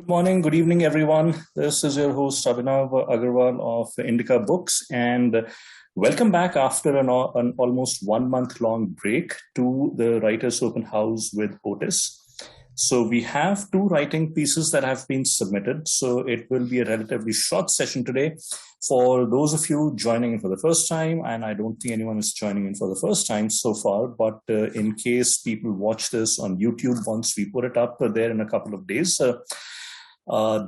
Morning, good evening, everyone. This is your host Abhinav Agarwal of Indica Books, and welcome back after an almost 1 month long break to the Writers' Open House with Otis. So we have two writing pieces that have been submitted. So it will be a relatively short session today for those of you joining in for the first time. And I don't think anyone is joining in for the first time so far. But in case people watch this on YouTube, once we put it up there in a couple of days,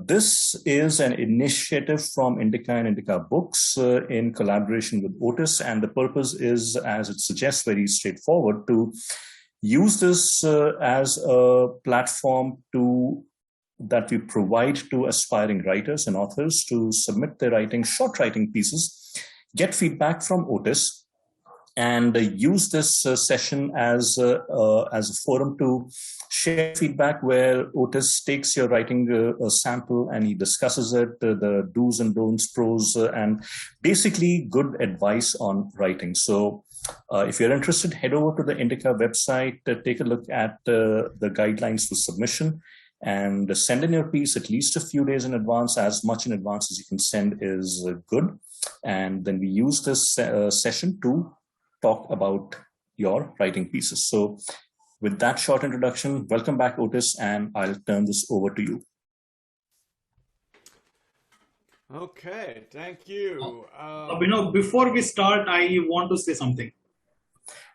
this is an initiative from Indica and Indica Books in collaboration with Otis. And the purpose is, as it suggests, very straightforward, to use this as a platform that we provide to aspiring writers and authors to submit their short writing pieces, get feedback from Otis, and use this session as a forum to share feedback where Otis takes your writing sample and he discusses it, the do's and don'ts, pros, and basically good advice on writing. So if you're interested, head over to the Indica website, take a look at the guidelines for submission, and send in your piece at least a few days in advance. As much in advance as you can send is good. And then we use this session to talk about your writing pieces. So with that short introduction, welcome back, Otis, and I'll turn this over to you. Okay, thank you. Before we start, I want to say something.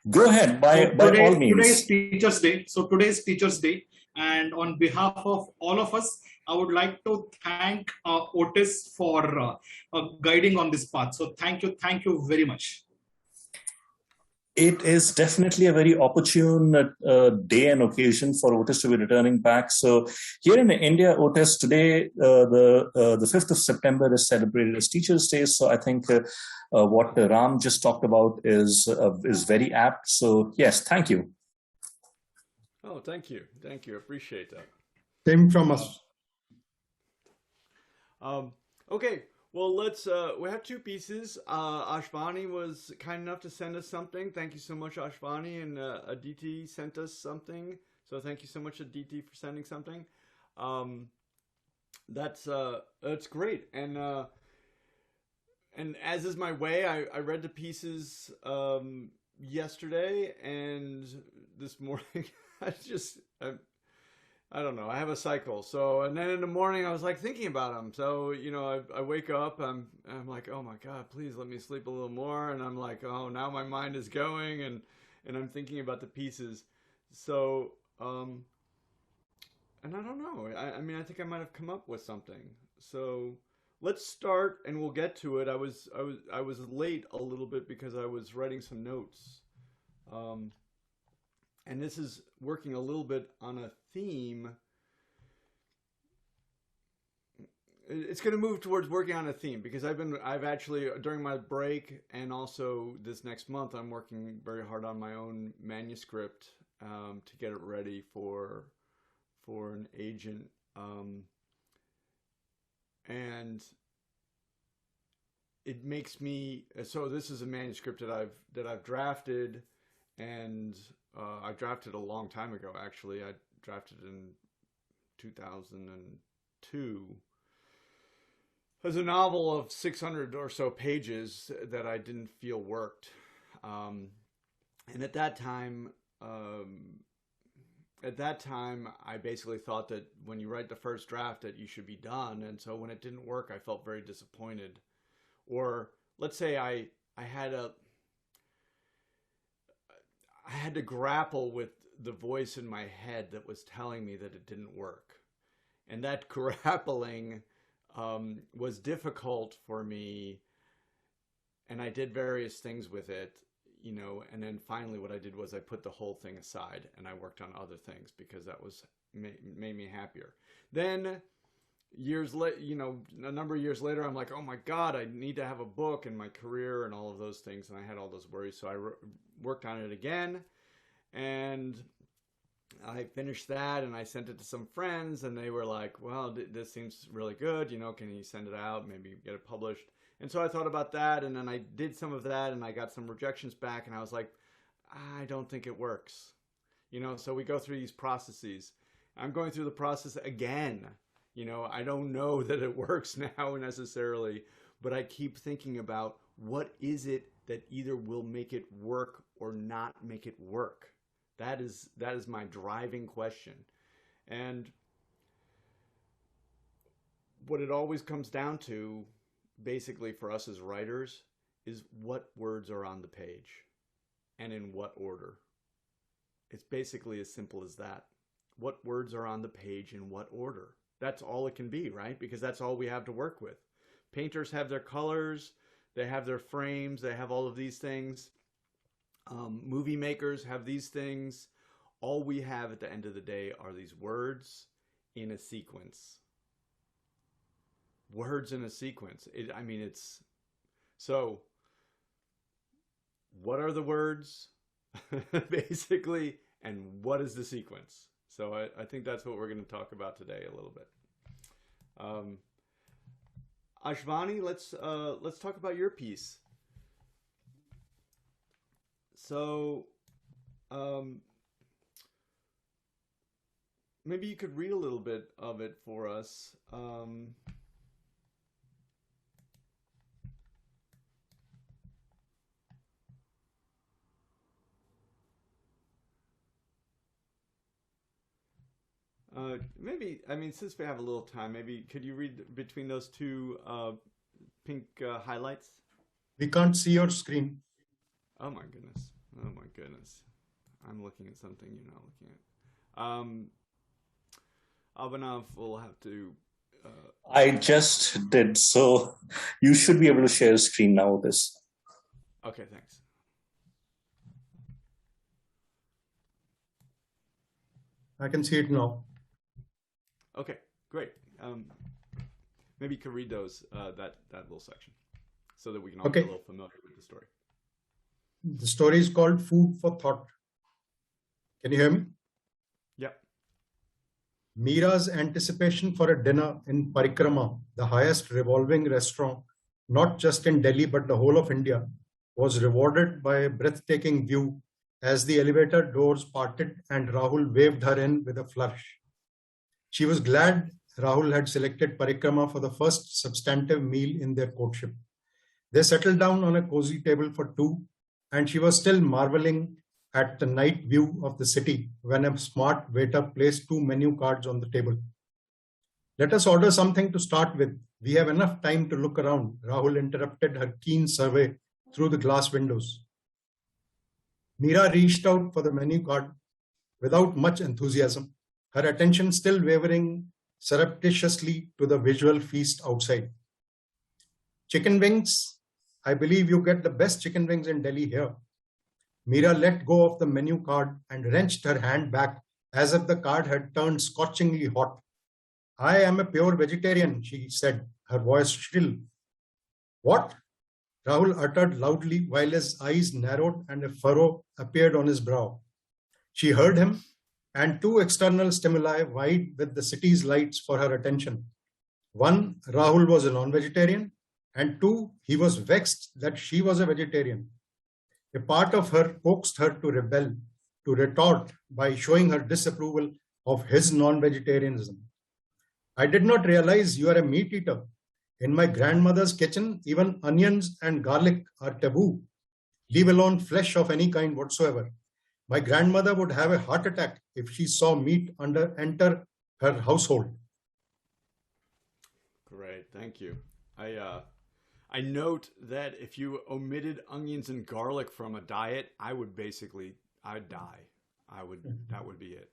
Go ahead, by all means. Today is Teachers' Day. So today is Teachers' Day. And on behalf of all of us, I would like to thank Otis for guiding on this path. So thank you very much. It is definitely a very opportune day and occasion for Otis to be returning back. So here in India, Otis, today, the 5th of September is celebrated as Teachers' Day. So I think what Ram just talked about is very apt. So yes, thank you. Oh, thank you. Thank you. Appreciate that. Same from us. Okay. Well, we have two pieces. Ashwani was kind enough to send us something. Thank you so much, Ashwani. And Aditi sent us something. So thank you so much, Aditi, for sending something. That's great. And as is my way, I read the pieces yesterday, and this morning I don't know. I have a cycle. So, and then in the morning I was like thinking about them. So, I wake up, I'm like, oh my God, please let me sleep a little more. And I'm like, oh, now my mind is going and I'm thinking about the pieces. So, and I don't know. I mean, I think I might have come up with something. So let's start and we'll get to it. I was late a little bit because I was writing some notes. And this is working a little bit on a theme. It's going to move towards working on a theme because I've actually, during my break and also this next month, I'm working very hard on my own manuscript to get it ready for an agent. And it makes me, so this is a manuscript that I've drafted, and I drafted a long time ago, actually. I drafted in 2002. There's a novel of 600 or so pages that I didn't feel worked. And at that time, I basically thought that when you write the first draft that you should be done. And so when it didn't work, I felt very disappointed. Or let's say I had to grapple with the voice in my head that was telling me that it didn't work. And that grappling was difficult for me. And I did various things with it, and then finally what I did was I put the whole thing aside and I worked on other things because that made me happier. Then a number of years later, I'm like, oh my God, I need to have a book and my career and all of those things. And I had all those worries. So I worked on it again, and I finished that and I sent it to some friends, and they were like, well, this seems really good. Can you send it out? Maybe get it published. And so I thought about that, and then I did some of that, and I got some rejections back, and I was like, I don't think it works. So we go through these processes. I'm going through the process again, I don't know that it works now necessarily, but I keep thinking about what is it that either will make it work or not make it work. That is my driving question. And what it always comes down to, basically for us as writers, is what words are on the page and in what order. It's basically as simple as that. What words are on the page in what order? That's all it can be, right? Because that's all we have to work with. Painters have their colors, they have their frames, they have all of these things. Movie makers have these things. All we have at the end of the day are these words in a sequence. Words in a sequence. It's so. What are the words, basically, and what is the sequence? So I think that's what we're going to talk about today a little bit. Ashwani, let's talk about your piece. So, maybe you could read a little bit of it for us. Since we have a little time, maybe could you read between those two pink highlights? We can't see your screen. Oh my goodness. Oh my goodness. I'm looking at something you're not looking at. Abhinav will have to... I just did, so you should be able to share a screen now with this. Okay, thanks. I can see it now. Okay, great. Maybe you could read those that little section so that we can all get a little familiar with the story. The story is called Food for Thought. Can you hear me? Yep. Meera's anticipation for a dinner in Parikrama, the highest revolving restaurant, not just in Delhi but the whole of India, was rewarded by a breathtaking view as the elevator doors parted and Rahul waved her in with a flourish. She was glad Rahul had selected Parikrama for the first substantive meal in their courtship. They settled down on a cozy table for two, and she was still marveling at the night view of the city when a smart waiter placed two menu cards on the table. Let us order something to start with. We have enough time to look around, Rahul interrupted her keen survey through the glass windows. Meera reached out for the menu card without much enthusiasm, her attention still wavering surreptitiously to the visual feast outside. Chicken wings? I believe you get the best chicken wings in Delhi here. Meera let go of the menu card and wrenched her hand back as if the card had turned scorchingly hot. I am a pure vegetarian, she said, her voice shrill. What? Rahul uttered loudly while his eyes narrowed and a furrow appeared on his brow. She heard him, and two external stimuli vied with the city's lights for her attention. One, Rahul was a non-vegetarian, and two, he was vexed that she was a vegetarian. A part of her coaxed her to rebel, to retort by showing her disapproval of his non-vegetarianism. I did not realize you are a meat eater. In my grandmother's kitchen, even onions and garlic are taboo, leave alone flesh of any kind whatsoever. My grandmother would have a heart attack if she saw meat enter her household. Great, thank you. I note that if you omitted onions and garlic from a diet, I'd die. That would be it.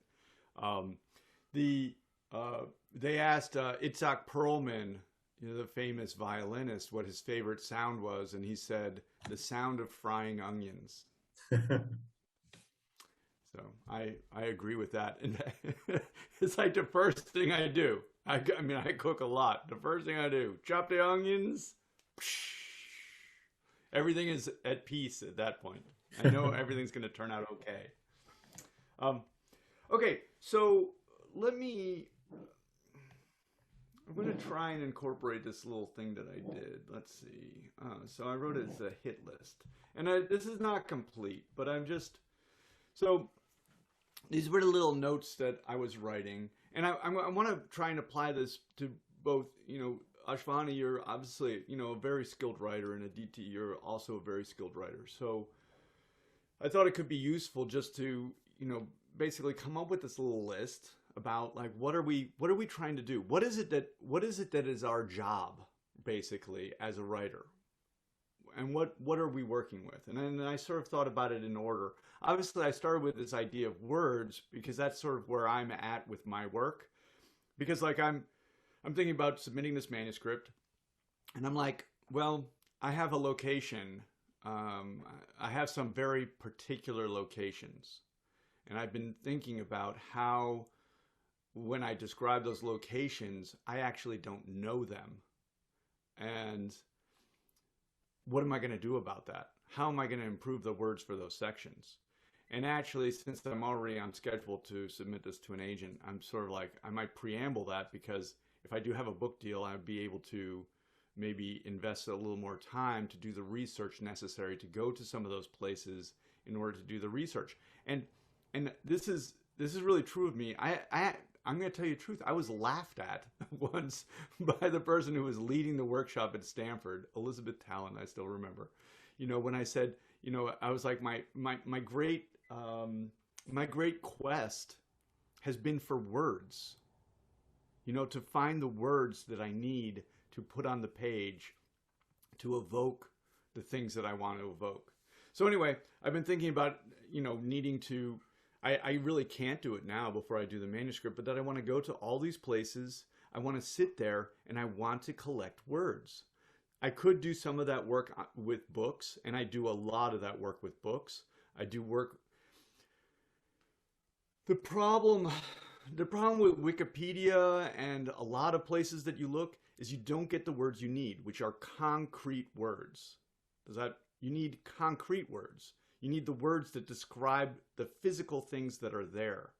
They asked Itzhak Perlman, the famous violinist, what his favorite sound was, and he said, the sound of frying onions. So I agree with that. And it's like the first thing I do. I cook a lot. The first thing I do, chop the onions. Everything is at peace at that point. I know everything's going to turn out okay. Okay, so I'm going to try and incorporate this little thing that I did. Let's see. So I wrote it as a hit list. And this is not complete, but so these were the little notes that I was writing. And I want to try and apply this to both, you know, Ashwani, you're obviously, you know, a very skilled writer, and Aditi, you're also a very skilled writer. So I thought it could be useful just to, you know, basically come up with this little list about like what are we trying to do? What is it that is our job basically as a writer? And what are we working with? And then I sort of thought about it in order. Obviously, I started with this idea of words because that's sort of where I'm at with my work. Because like I'm thinking about submitting this manuscript, and I'm like, well, I have a location. I have some very particular locations, and I've been thinking about how, when I describe those locations, I actually don't know them, and what am I going to do about that? How am I going to improve the words for those sections? And actually, since I'm already on schedule to submit this to an agent, I'm sort of like, I might preamble that, because if I do have a book deal, I'd be able to maybe invest a little more time to do the research necessary to go to some of those places in order to do the research. And this is really true of me. I'm going to tell you the truth. I was laughed at once by the person who was leading the workshop at Stanford, Elizabeth Talon, I still remember. You know, when I said, you know, I was like, my great quest has been for words, you know, to find the words that I need to put on the page to evoke the things that I want to evoke. So anyway, I've been thinking about, you know, needing to, I really can't do it now before I do the manuscript, but that I want to go to all these places. I want to sit there and I want to collect words. I could do some of that work with books, and I do a lot of that work with books. I do work. The problem with Wikipedia and a lot of places that you look is you don't get the words you need, which are concrete words. You need concrete words. You need the words that describe the physical things that are there.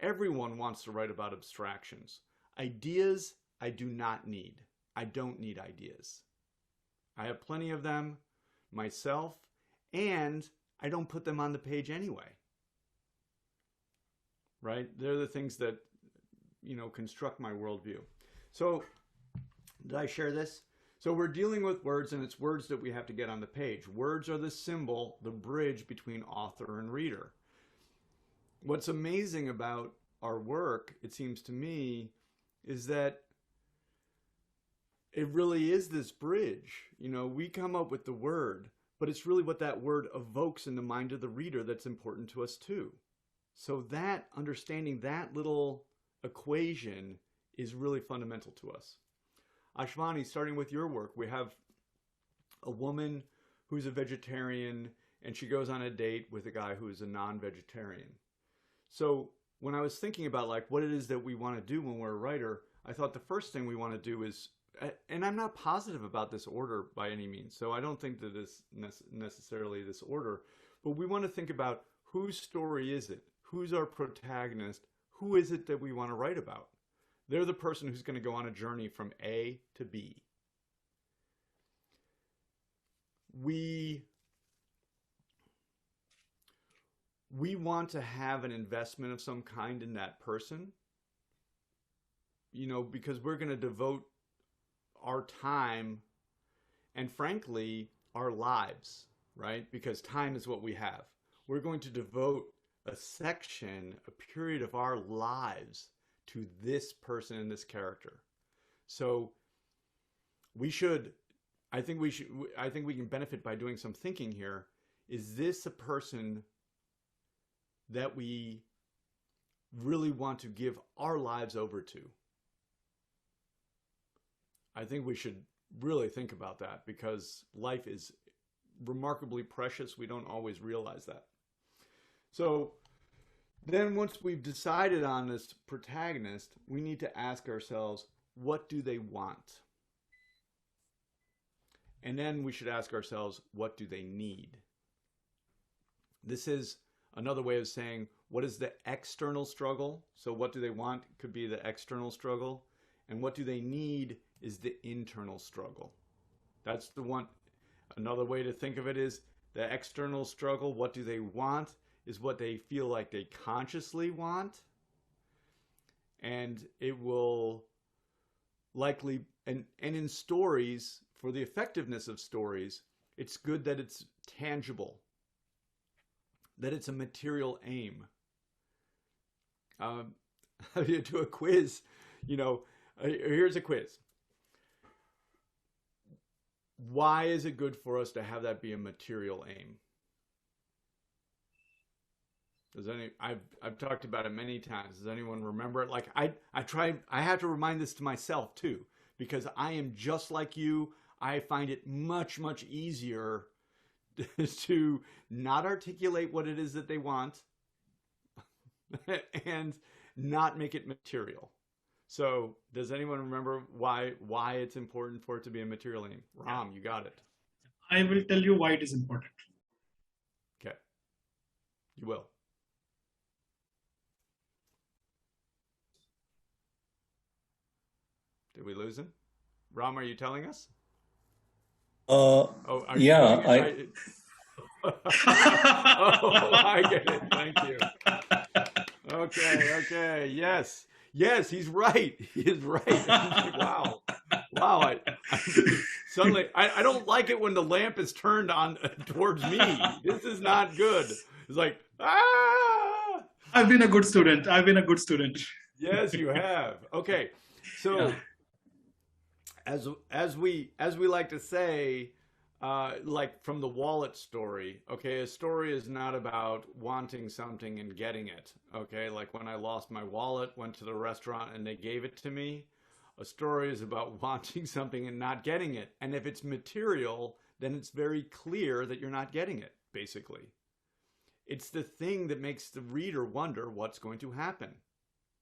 Everyone wants to write about abstractions. Ideas, I do not need. I don't need ideas. I have plenty of them myself, and I don't put them on the page anyway. Right? They're the things that, you know, construct my worldview. So, did I share this? So we're dealing with words, and it's words that we have to get on the page. Words are the symbol, the bridge between author and reader. What's amazing about our work, it seems to me, is that it really is this bridge. You know, we come up with the word, but it's really what that word evokes in the mind of the reader that's important to us too. So that, understanding that little equation is really fundamental to us. Ashwani, starting with your work, we have a woman who's a vegetarian, and she goes on a date with a guy who is a non-vegetarian. So when I was thinking about like what it is that we want to do when we're a writer, I thought the first thing we want to do is, and I'm not positive about this order by any means, so I don't think that it's necessarily this order, but we want to think about whose story is it? Who's our protagonist? Who is it that we want to write about? They're the person who's going to go on a journey from A to B. We want to have an investment of some kind in that person, you know, because we're going to devote our time and, frankly, our lives, right? Because time is what we have. We're going to devote a section, a period of our lives to this person and this character. So I think we can benefit by doing some thinking here. Is this a person that we really want to give our lives over to? I think we should really think about that, because life is remarkably precious. We don't always realize that. So then once we've decided on this protagonist, we need to ask ourselves, what do they want? And then we should ask ourselves, what do they need? This is another way of saying, what is the external struggle? So what do they want could be the external struggle. And what do they need is the internal struggle. That's the one. Another way to think of it is the external struggle. What do they want is what they feel like they consciously want. and it will likely, and in stories, for the effectiveness of stories, it's good that it's tangible, that it's a material aim. You do a quiz, here's a quiz. Why is it good for us to have that be a material aim? I've talked about it many times. Does anyone remember it? Like I have to remind this to myself too, because I am just like you. I find it much, much easier to not articulate what it is that they want and not make it material. So does anyone remember why it's important for it to be a material aim? Ram, you got it. I will tell you why it is important. Okay. You will. Did we lose him? Ram, are you telling us? Yeah. Oh, I get it. Thank you. Okay. Yes, he's right. He is right. Wow. Suddenly, I don't like it when the lamp is turned on towards me. This is not good. It's like, ah! I've been a good student. Yes, you have. Okay. So, as we like to say, like from the wallet story, okay, a story is not about wanting something and getting it, okay? Like when I lost my wallet, went to the restaurant and they gave it to me. A story is about wanting something and not getting it. And if it's material, then it's very clear that you're not getting it, basically. It's the thing that makes the reader wonder what's going to happen.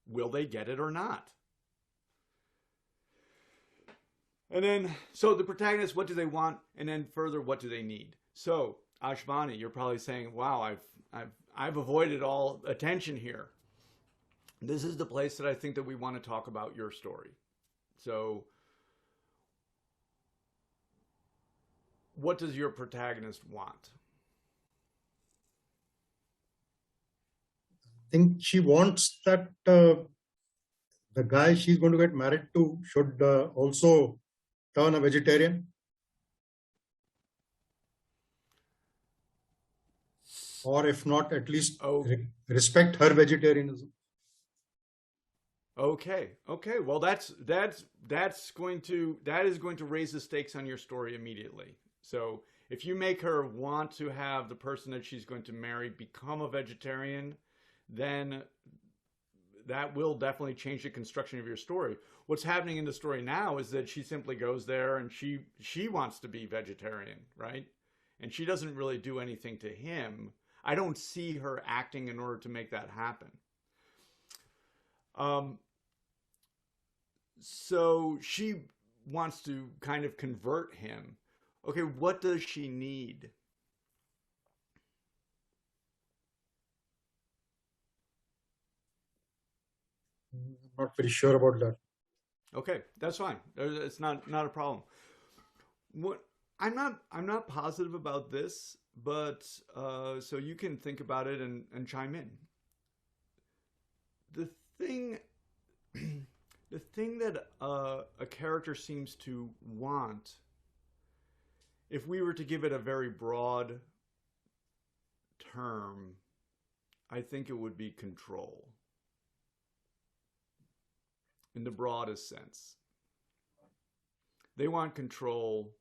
Will they get it or not? And then, so the protagonist, what do they want? And then further, what do they need? So, Ashwani, you're probably saying, wow, I've avoided all attention here. This is the place that I think that we want to talk about your story. So, what does your protagonist want? I think she wants that the guy she's going to get married to should also turn a vegetarian. Or if not, at least respect her vegetarianism. Okay. Well, that is going to raise the stakes on your story immediately. So if you make her want to have the person that she's going to marry become a vegetarian, then that will definitely change the construction of your story. What's happening in the story now is that she simply goes there and she wants to be vegetarian, right? And she doesn't really do anything to him. I don't see her acting in order to make that happen. So she wants to kind of convert him. Okay, what does she need? I'm not very sure about that. Okay, that's fine. It's not a problem. What I'm not positive about this, but so you can think about it and chime in. The thing that a character seems to want, if we were to give it a very broad term, I think it would be control. In the broadest sense. They want control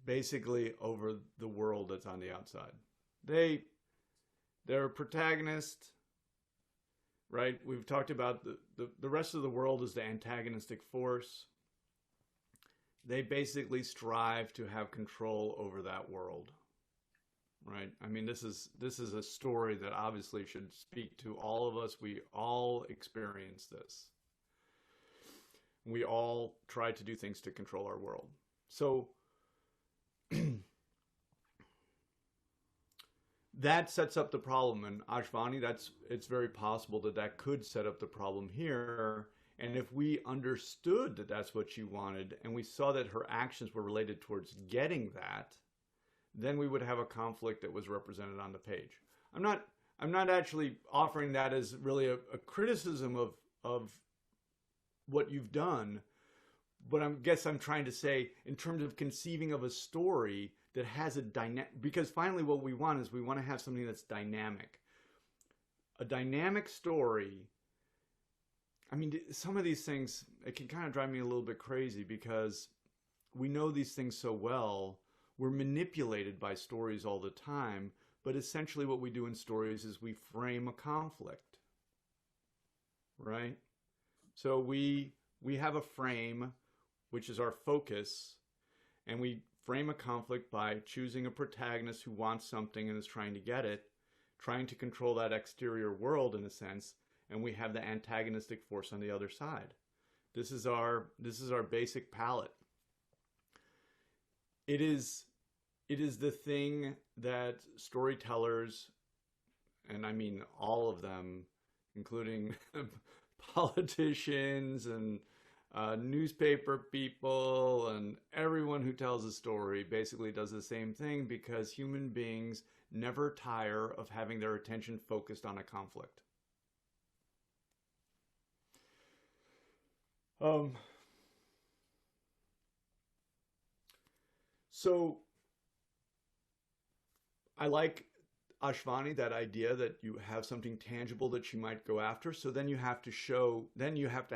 basically over the world that's on the outside. They're a protagonist, right? We've talked about the rest of the world is the antagonistic force. They basically strive to have control over that world. Right. I mean, this is a story that obviously should speak to all of us. We all experience this. We all try to do things to control our world. So that sets up the problem. And Ashwani, it's very possible that could set up the problem here. And if we understood that that's what she wanted, and we saw that her actions were related towards getting that, then we would have a conflict that was represented on the page. I'm I'm not actually offering that as really a criticism of what you've done, but I guess I'm trying to say in terms of conceiving of a story that has a dynamic, because finally what we want is we want to have something that's dynamic. A dynamic story. I mean, some of these things, it can kind of drive me a little bit crazy because we know these things so well. We're manipulated by stories all the time, but essentially what we do in stories is we frame a conflict, right? So we have a frame, which is our focus, and we frame a conflict by choosing a protagonist who wants something and is trying to get it, trying to control that exterior world in a sense, and we have the antagonistic force on the other side. This is our basic palette. It is the thing that storytellers, and I mean all of them, including politicians and newspaper people and everyone who tells a story, basically does the same thing, because human beings never tire of having their attention focused on a conflict. So I like, Ashwani, that idea that you have something tangible that she might go after. So then you have to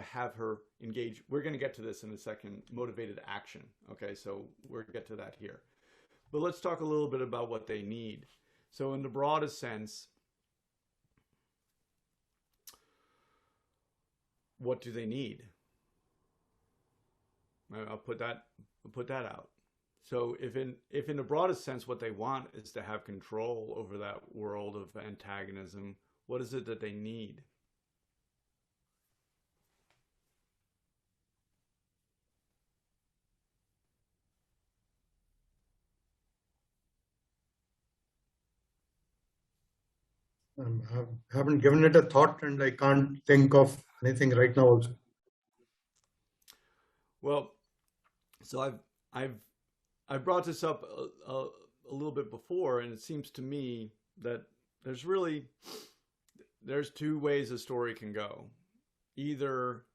have her engage. We're going to get to this in a second, motivated action. Okay, so we'll get to that here. But let's talk a little bit about what they need. So in the broadest sense, what do they need? I'll put that out. So if in the broadest sense what they want is to have control over that world of antagonism, what is it that they need? I haven't given it a thought, and I can't think of anything right now also. Well, so I've brought this up a little bit before, and it seems to me that there's two ways a story can go. Either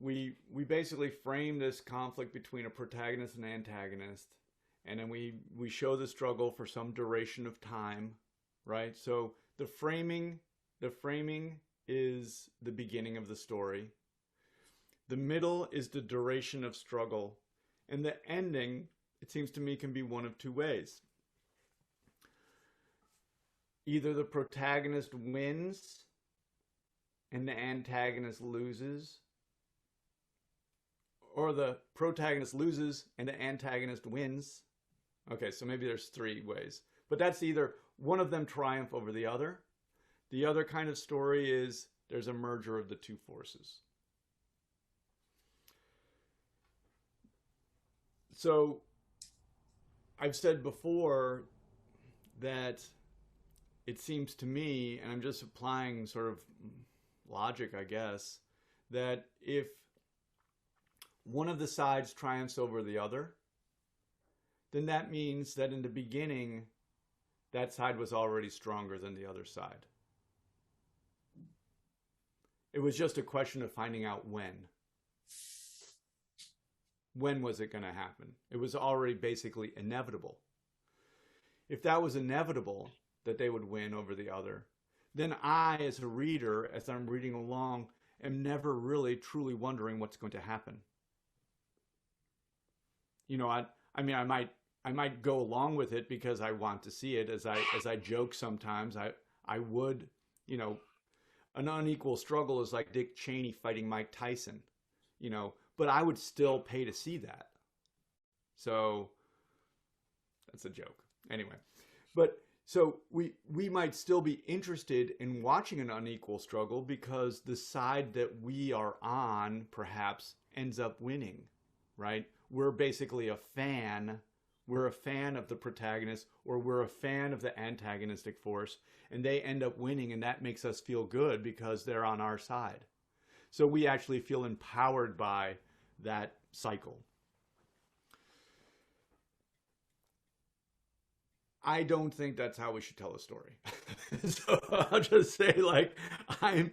we basically frame this conflict between a protagonist and antagonist, and then we show the struggle for some duration of time, right? So the framing is the beginning of the story. The middle is the duration of struggle, and the ending, it seems to me, can be one of two ways. Either the protagonist wins and the antagonist loses, or the protagonist loses and the antagonist wins. Okay, so maybe there's three ways. But that's either one of them triumph over the other. The other kind of story is there's a merger of the two forces. So I've said before that it seems to me, and I'm just applying sort of logic, I guess, that if one of the sides triumphs over the other, then that means that in the beginning, that side was already stronger than the other side. It was just a question of finding out when. When was it going to happen? It was already basically inevitable. If that was inevitable, that they would win over the other, then I, as a reader, as I'm reading along, am never really truly wondering what's going to happen. You know, I mean, I might go along with it because I want to see it. As I joke sometimes, I would, you know, an unequal struggle is like Dick Cheney fighting Mike Tyson, you know, but I would still pay to see that. So that's a joke. Anyway, but so we might still be interested in watching an unequal struggle because the side that we are on perhaps ends up winning, right? We're basically a fan. We're a fan of the protagonist, or we're a fan of the antagonistic force, and they end up winning, and that makes us feel good because they're on our side. So we actually feel empowered by that cycle. I don't think that's how we should tell a story. So I'll just say, like, I'm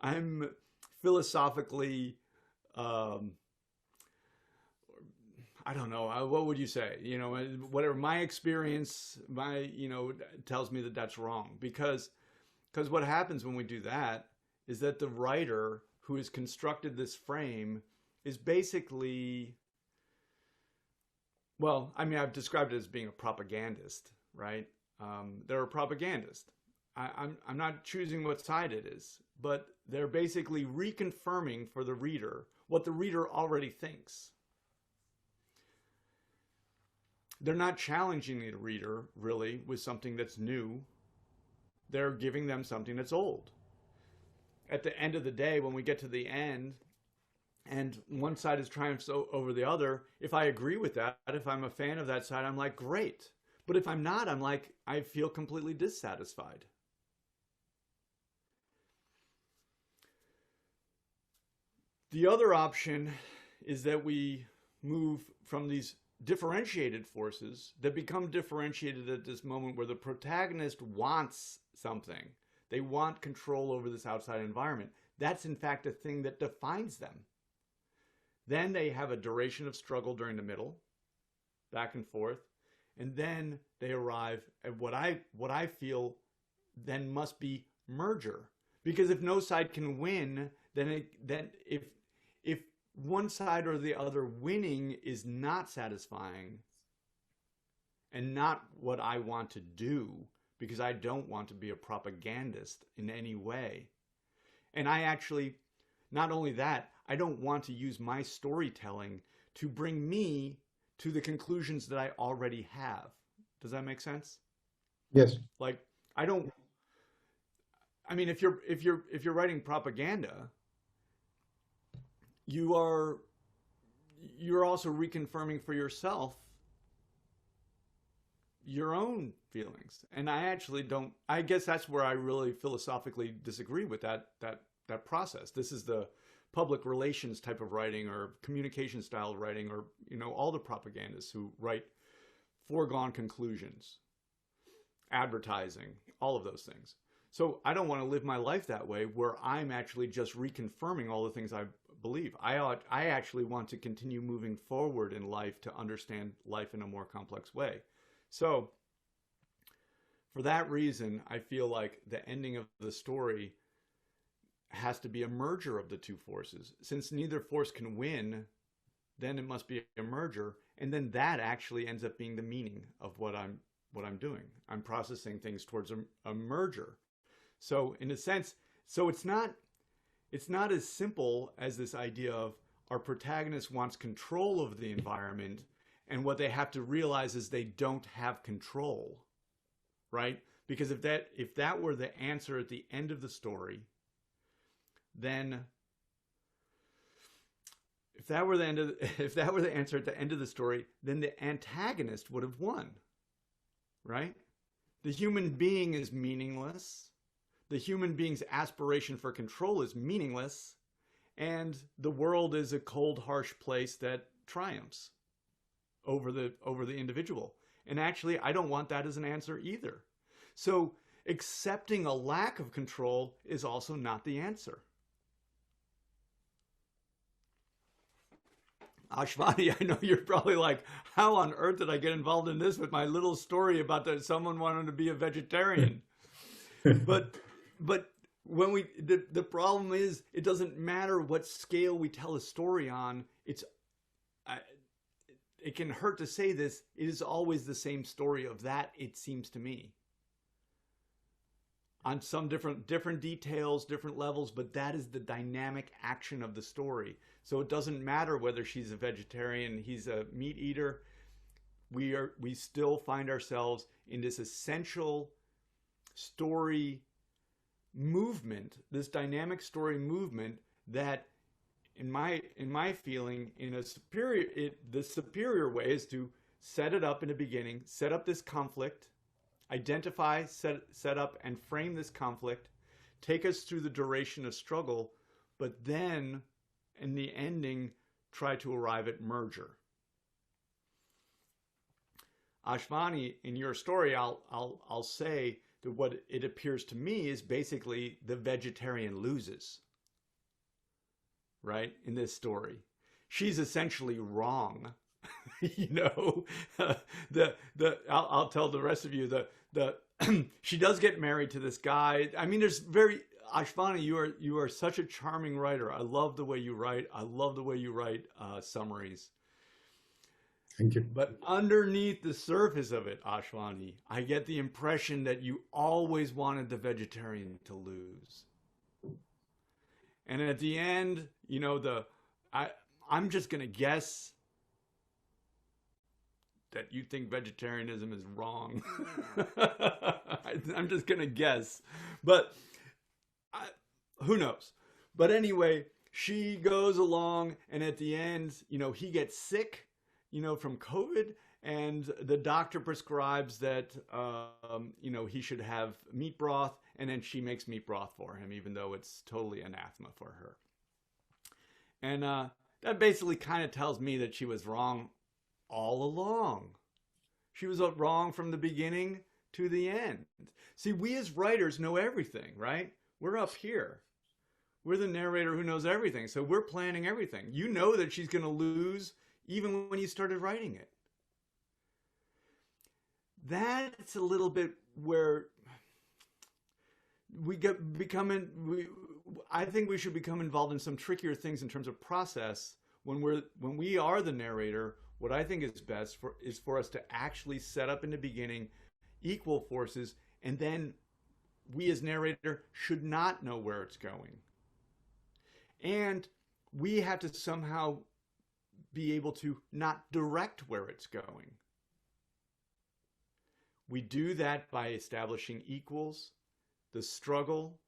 I'm philosophically, um, I don't know. What would you say? You know, whatever my experience, tells me that that's wrong, because what happens when we do that is that the writer who has constructed this frame is basically, well, I mean, I've described it as being a propagandist, right? They're a propagandist. I'm not choosing what side it is, but they're basically reconfirming for the reader what the reader already thinks. They're not challenging the reader really with something that's new. They're giving them something that's old. At the end of the day, when we get to the end and one side is triumphs over the other, if I agree with that, if I'm a fan of that side, I'm like, great. But if I'm not, I'm like, I feel completely dissatisfied. The other option is that we move from these differentiated forces that become differentiated at this moment where the protagonist wants something. They want control over this outside environment. That's in fact a thing that defines them. Then they have a duration of struggle during the middle, back and forth, and then they arrive at what I feel then must be merger. Because if no side can win, then if one side or the other winning is not satisfying and not what I want to do, because I don't want to be a propagandist in any way. And I actually, not only that, I don't want to use my storytelling to bring me to the conclusions that I already have. Does that make sense? Yes. Like, I mean, if you're writing propaganda, you're also reconfirming for yourself your own feelings. And I guess that's where I really philosophically disagree with that process. This is the public relations type of writing or communication style of writing, or, all the propagandists who write foregone conclusions, advertising, all of those things. So I don't want to live my life that way, where I'm actually just reconfirming all the things I believe. I actually want to continue moving forward in life to understand life in a more complex way. So for that reason, I feel like the ending of the story has to be a merger of the two forces. Since neither force can win, then it must be a merger. And then that actually ends up being the meaning of what I'm doing. I'm processing things towards a merger. So in a sense, it's not as simple as this idea of our protagonist wants control of the environment, and what they have to realize is they don't have control, right? Because if that were the answer at the end of the story, then if that were the answer at the end of the story, then the antagonist would have won, right? The human being is meaningless. The human being's aspiration for control is meaningless, and the world is a cold, harsh place that triumphs over the individual. And actually, I don't want that as an answer either. So accepting a lack of control is also not the answer. Ashwani, I know you're probably like, how on earth did I get involved in this with my little story about someone wanting to be a vegetarian? But when the problem is, it doesn't matter what scale we tell a story on. It can hurt to say this. It is always the same story of that, it seems to me. On some different details, different levels, but that is the dynamic action of the story. So it doesn't matter whether she's a vegetarian, he's a meat eater. We still find ourselves in this essential story movement, this dynamic story movement that, in my feeling, the superior way is to set it up in the beginning, set up this conflict, identify, set up, and frame this conflict, take us through the duration of struggle, but then, in the ending, try to arrive at merger. Ashwani, in your story, I'll say that what it appears to me is basically the vegetarian loses, right? In this story, she's essentially wrong. You know, I'll tell the rest of you the she does get married to this guy. I mean, Ashwani, you are such a charming writer. I love the way you write. I love the way you write summaries. Thank you. But underneath the surface of it, Ashwani, I get the impression that you always wanted the vegetarian to lose. And at the end, you know, I'm just going to guess that you think vegetarianism is wrong. I'm just going to guess. But who knows? But anyway, she goes along, and at the end, you know, he gets sick, you know, from COVID, and the doctor prescribes that, you know, he should have meat broth, and then she makes meat broth for him, even though it's totally anathema for her. And that basically kind of tells me that she was wrong all along. She was wrong from the beginning to the end. See, we as writers know everything, right? We're up here. We're the narrator who knows everything. So we're planning everything. You know that she's going to lose even when you started writing it. That's a little bit where I think we should become involved in some trickier things in terms of process. When we are the narrator, what I think is best is for us to actually set up in the beginning equal forces, and then we as narrator should not know where it's going. And we have to somehow be able to not direct where it's going. We do that by establishing equals, the struggle,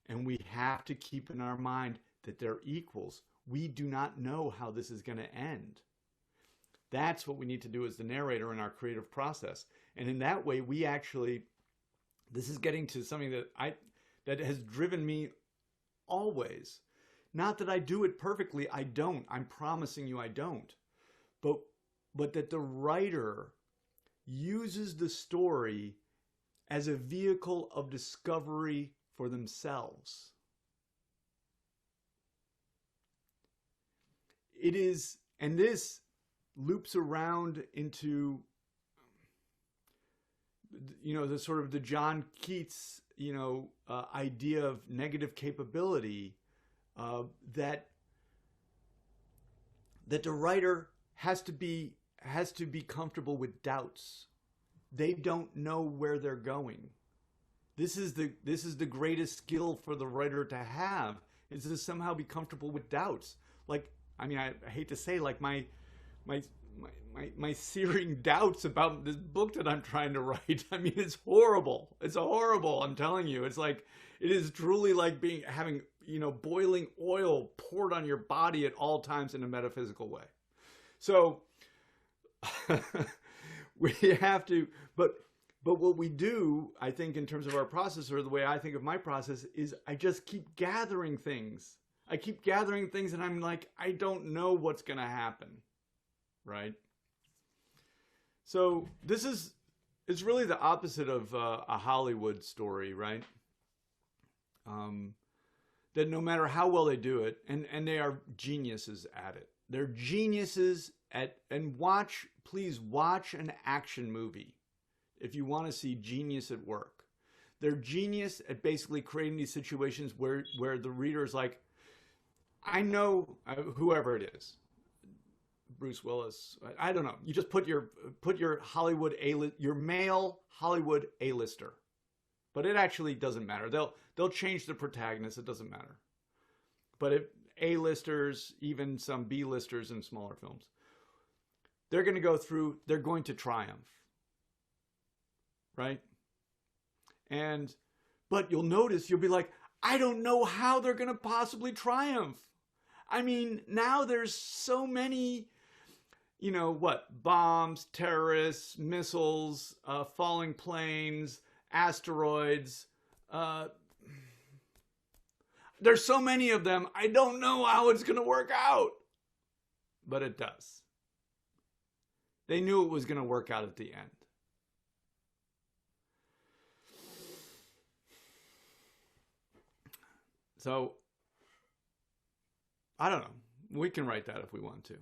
and we have to keep in our mind that they're equals. We do not know how this is going to end. That's what we need to do as the narrator in our creative process. And in that way, we actually, this is getting to something that has driven me always. Not that I do it perfectly, I don't. I'm promising you I don't. But that the writer uses the story as a vehicle of discovery for themselves. It is, and this loops around into, you know, the sort of the John Keats, you know, idea of negative capability, that the writer has to be comfortable with doubts. They don't know where they're going. This is the greatest skill for the writer to have, is to somehow be comfortable with doubts. Like, I mean, I hate to say, like my searing doubts about this book that I'm trying to write. I mean, it's horrible. It's horrible. I'm telling you, it's like, it is truly like having, you know, boiling oil poured on your body at all times in a metaphysical way. So we have to, but what we do, I think, in terms of our process, or the way I think of my process, is I just keep gathering things. I keep gathering things, and I'm like, I don't know what's going to happen, right? So it's really the opposite of a Hollywood story, right? That no matter how well they do it, and they are geniuses at it. They're geniuses at, and please watch an action movie if you want to see genius at work. They're genius at basically creating these situations where the reader is like, I know, whoever it is, Bruce Willis, I don't know. You just put your Hollywood your male Hollywood A-lister, but it actually doesn't matter. They'll change the protagonist. It doesn't matter. But if A-listers, even some B-listers in smaller films, they're going to go through. They're going to triumph, right? But you'll notice, you'll be like, I don't know how they're going to possibly triumph. I mean, now there's so many, you know, bombs, terrorists, missiles, falling planes, asteroids. There's so many of them. I don't know how it's going to work out. But it does. They knew it was going to work out at the end. So, I don't know. We can write that if we want to.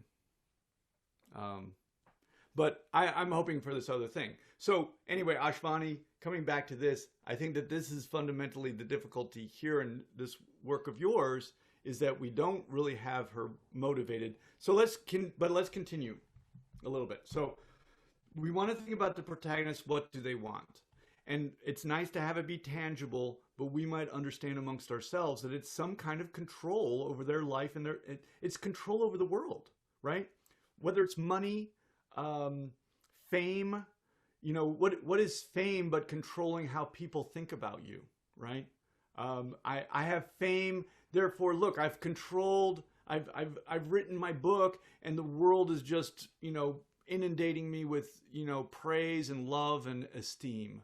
But I'm hoping for this other thing. So anyway, Ashwani, coming back to this, I think that this is fundamentally the difficulty here in this work of yours, is that we don't really have her motivated. So let's continue a little bit. So we want to think about the protagonist. What do they want? And it's nice to have it be tangible, but we might understand amongst ourselves that it's some kind of control over their life and it's control over the world, right? Whether it's money, fame, what is fame but controlling how people think about you, right? I have fame, therefore, look, I've written my book, and the world is just, inundating me with, praise and love and esteem,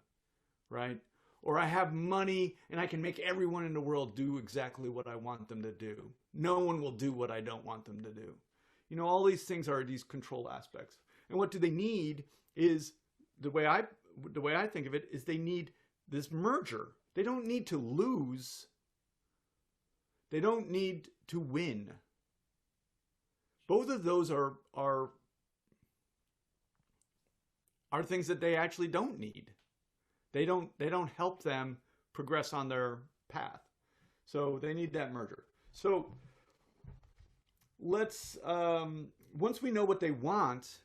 right? Or I have money and I can make everyone in the world do exactly what I want them to do. No one will do what I don't want them to do. All these things are these control aspects. And what do they need is, the way I think of it, is they need this merger. They don't need to lose. They don't need to win. Both of those are things that they actually don't need. They don't help them progress on their path. So they need that merger. So let's, once we know what they want,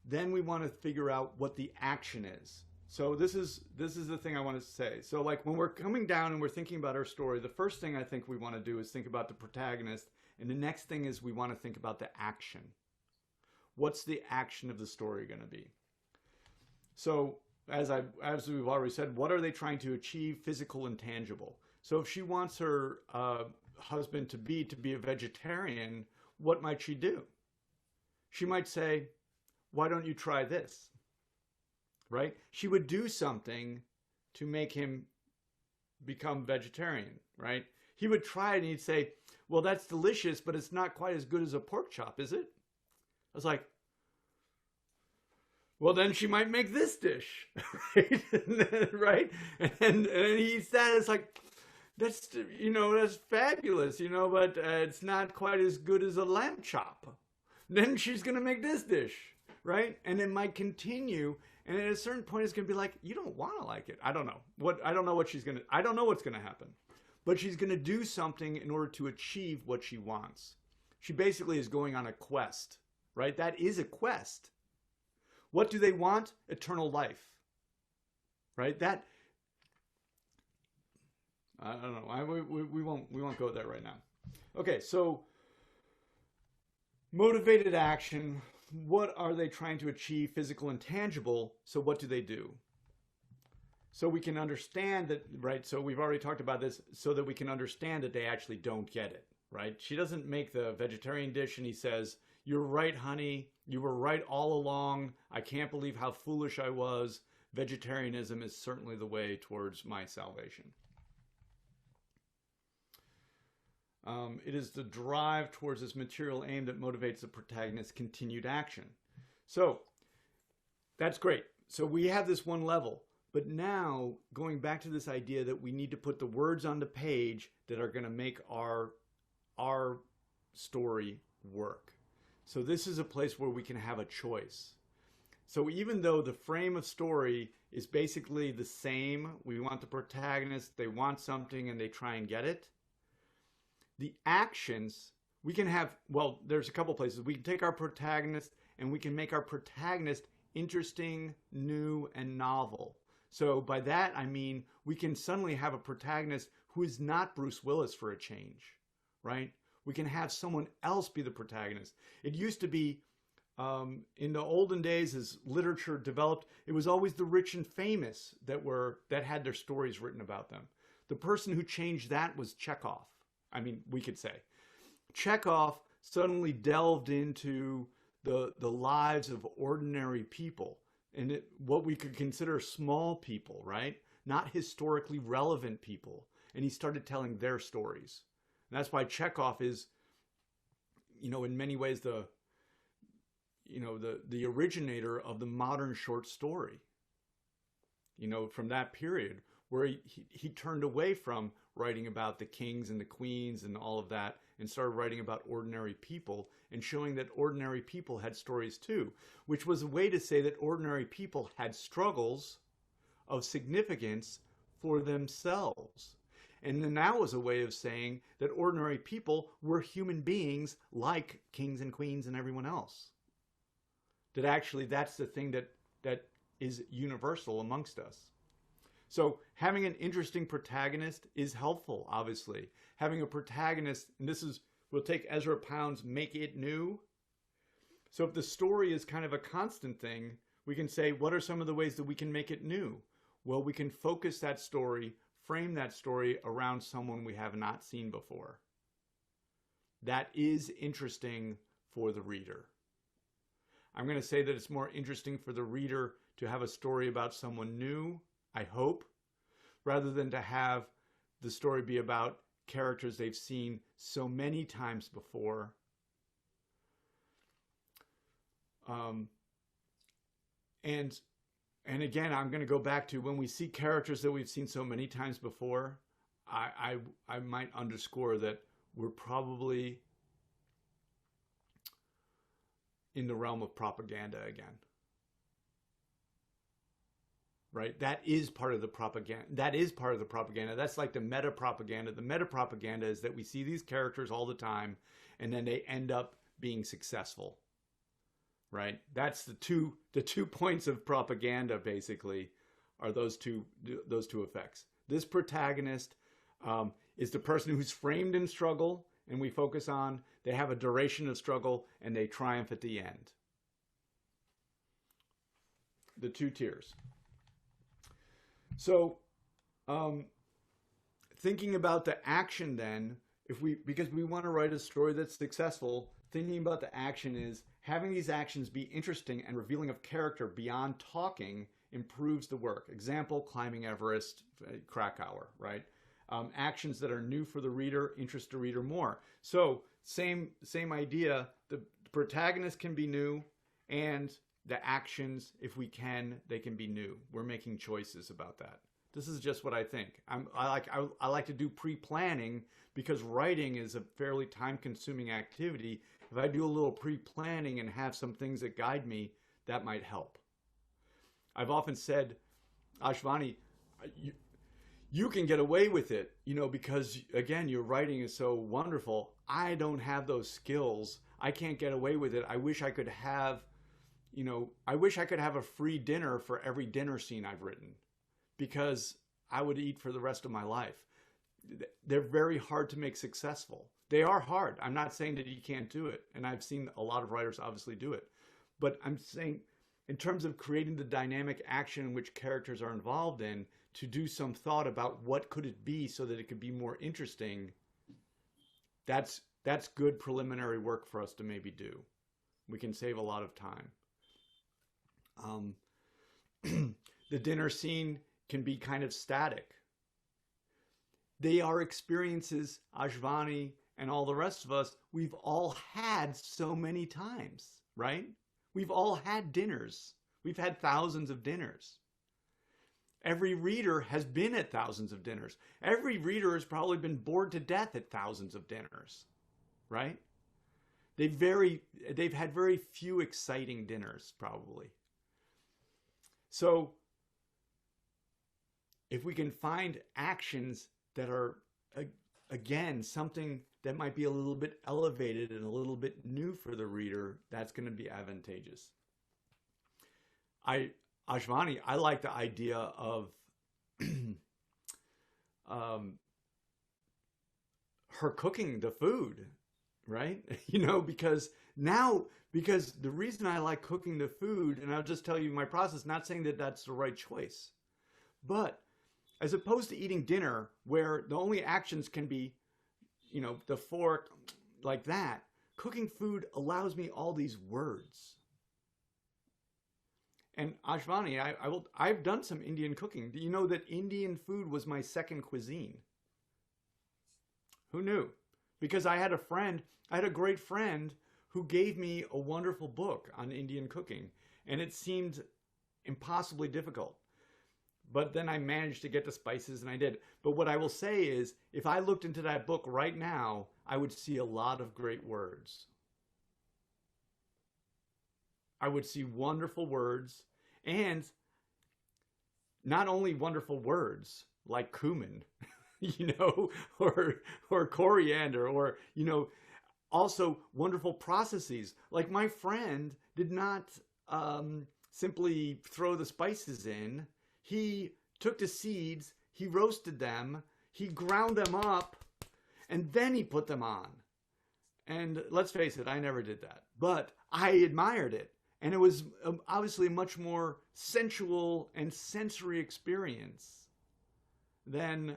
then we want to figure out what the action is. So this is the thing I want to say. So like when we're coming down and we're thinking about our story, the first thing I think we want to do is think about the protagonist. And the next thing is we want to think about the action. What's the action of the story going to be? So as we've already said, what are they trying to achieve, physical and tangible? So if she wants her husband to be a vegetarian, what might she do? She might say, why don't you try this? Right? She would do something to make him become vegetarian, right? He would try it and he'd say, well, that's delicious, but it's not quite as good as a pork chop, is it? I was like, well, then she might make this dish, right? Right? And he eats that. It's like, that's fabulous, but it's not quite as good as a lamb chop. Then she's going to make this dish, right? And it might continue. And at a certain point, it's going to be like, you don't want to like it. I don't know what's going to happen, but she's going to do something in order to achieve what she wants. She basically is going on a quest, right? That is a quest. What do they want? Eternal life, right? That, I don't know. We won't go there right now. Okay. So motivated action. What are they trying to achieve, physical and tangible? So what do they do? So we can understand that, right? So we've already talked about this, so that we can understand that they actually don't get it, right? She doesn't make the vegetarian dish and he says, you're right, honey. You were right all along. I can't believe how foolish I was. Vegetarianism is certainly the way towards my salvation. It is the drive towards this material aim that motivates the protagonist's continued action. So that's great. So we have this one level, but now going back to this idea that we need to put the words on the page that are going to make our story work. So this is a place where we can have a choice. So even though the frame of story is basically the same, we want the protagonist, they want something and they try and get it. The actions, we can have, well, there's a couple places. We can take our protagonist and we can make our protagonist interesting, new, and novel. So by that, I mean, we can suddenly have a protagonist who is not Bruce Willis for a change, right? We can have someone else be the protagonist. It used to be, in the olden days as literature developed, it was always the rich and famous that had their stories written about them. The person who changed that was Chekhov. I mean, we could say. Chekhov suddenly delved into the lives of ordinary people and what we could consider small people, right? Not historically relevant people. And he started telling their stories. And that's why Chekhov is, in many ways the originator of the modern short story, from that period where he turned away from writing about the kings and the queens and all of that and started writing about ordinary people and showing that ordinary people had stories too, which was a way to say that ordinary people had struggles of significance for themselves. And then that was a way of saying that ordinary people were human beings like kings and queens and everyone else. That actually that's the thing that is universal amongst us. So having an interesting protagonist is helpful, obviously. Having a protagonist, and we'll take Ezra Pound's Make It New. So if the story is kind of a constant thing, we can say, what are some of the ways that we can make it new? Well, we can focus that story, frame that story around someone we have not seen before. That is interesting for the reader. I'm going to say that it's more interesting for the reader to have a story about someone new, I hope, rather than to have the story be about characters they've seen so many times before. And again, I'm going to go back to when we see characters that we've seen so many times before, I might underscore that we're probably in the realm of propaganda again. Right? That is part of the propaganda. That's like the meta propaganda. The meta propaganda is that we see these characters all the time and then they end up being successful. Right? That's the two points of propaganda basically are those two effects. This protagonist is the person who's framed in struggle and we focus on they have a duration of struggle and they triumph at the end. The two tiers. So, thinking about the action then, because we want to write a story that's successful, thinking about the action is having these actions be interesting and revealing of character beyond talking improves the work. Example, climbing Everest, Krakauer, right? Actions that are new for the reader, interest the reader more. So, same idea, the protagonist can be new and the actions, if we can, they can be new. We're making choices about that. This is just what I think. I like to do pre-planning because writing is a fairly time-consuming activity. If I do a little pre-planning and have some things that guide me, that might help. I've often said, Ashwani, you can get away with it, because again, your writing is so wonderful. I don't have those skills. I can't get away with it. I wish I could have a free dinner for every dinner scene I've written because I would eat for the rest of my life. They're very hard to make successful. They are hard. I'm not saying that you can't do it. And I've seen a lot of writers obviously do it. But I'm saying in terms of creating the dynamic action in which characters are involved in, to do some thought about what could it be so that it could be more interesting, that's good preliminary work for us to maybe do. We can save a lot of time. The dinner scene can be kind of static. They are experiences, Ashwani and all the rest of us, we've all had so many times, right? We've all had dinners. We've had thousands of dinners. Every reader has been at thousands of dinners. Every reader has probably been bored to death at thousands of dinners, right? They've had very few exciting dinners, probably. So if we can find actions that are, again, something that might be a little bit elevated and a little bit new for the reader, that's going to be advantageous. Ashwani, I like the idea of her cooking the food, right? Because the reason I like cooking the food, and I'll just tell you my process, not saying that that's the right choice, but as opposed to eating dinner where the only actions can be, the fork like that, cooking food allows me all these words. And Ashwani, I've done some Indian cooking. Do you know that Indian food was my second cuisine? Who knew? Because I had a great friend who gave me a wonderful book on Indian cooking, and it seemed impossibly difficult. But then I managed to get the spices, and I did. But what I will say is, if I looked into that book right now, I would see a lot of great words. I would see wonderful words, and not only wonderful words like cumin, you know, or coriander, or, you know, also wonderful processes. Like my friend did not simply throw the spices in. He took the seeds, he roasted them, he ground them up, and then he put them on. And let's face it, I never did that, but I admired it. And it was obviously a much more sensual and sensory experience than,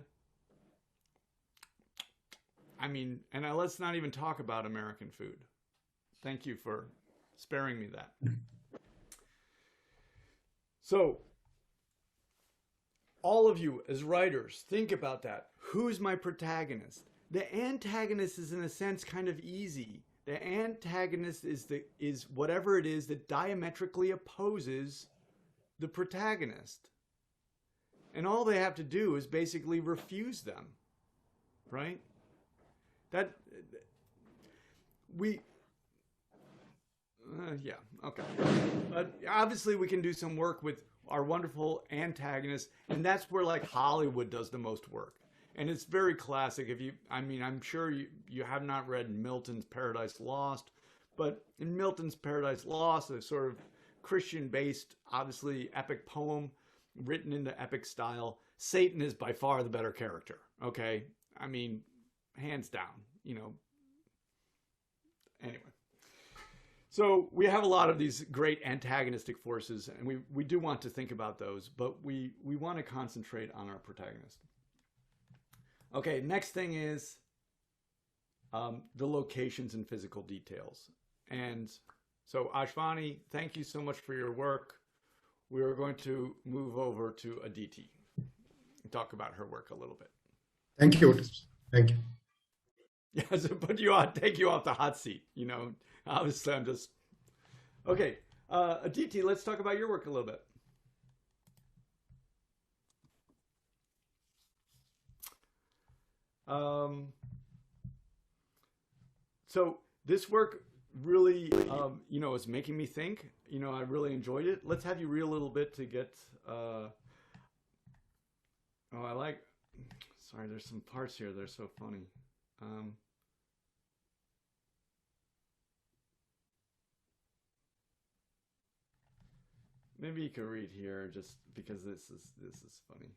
I mean, and let's not even talk about American food. Thank you for sparing me that. So, all of you as writers, think about that. Who's my protagonist? The antagonist is, in a sense, kind of easy. The antagonist is whatever it is that diametrically opposes the protagonist. And all they have to do is basically refuse them, right? Yeah, okay. But obviously we can do some work with our wonderful antagonists, and that's where like Hollywood does the most work. And it's very classic. I'm sure you have not read Milton's Paradise Lost, but in Milton's Paradise Lost, a sort of Christian-based, obviously epic poem written in the epic style, Satan is by far the better character, okay? I mean, hands down, you know. Anyway. So we have a lot of these great antagonistic forces, and we do want to think about those, but we want to concentrate on our protagonist. Okay, next thing is the locations and physical details. And so Ashwani, thank you so much for your work. We are going to move over to Aditi and talk about her work a little bit. Thank you, Otis. Thank you. Yeah, so take you off the hot seat, you know. Obviously, I'm just... Okay, Aditi, let's talk about your work a little bit. So this work really, you know, is making me think. You know, I really enjoyed it. Let's have you read a little bit to get... Sorry, there's some parts here that are so funny. Maybe you can read here just because this is funny.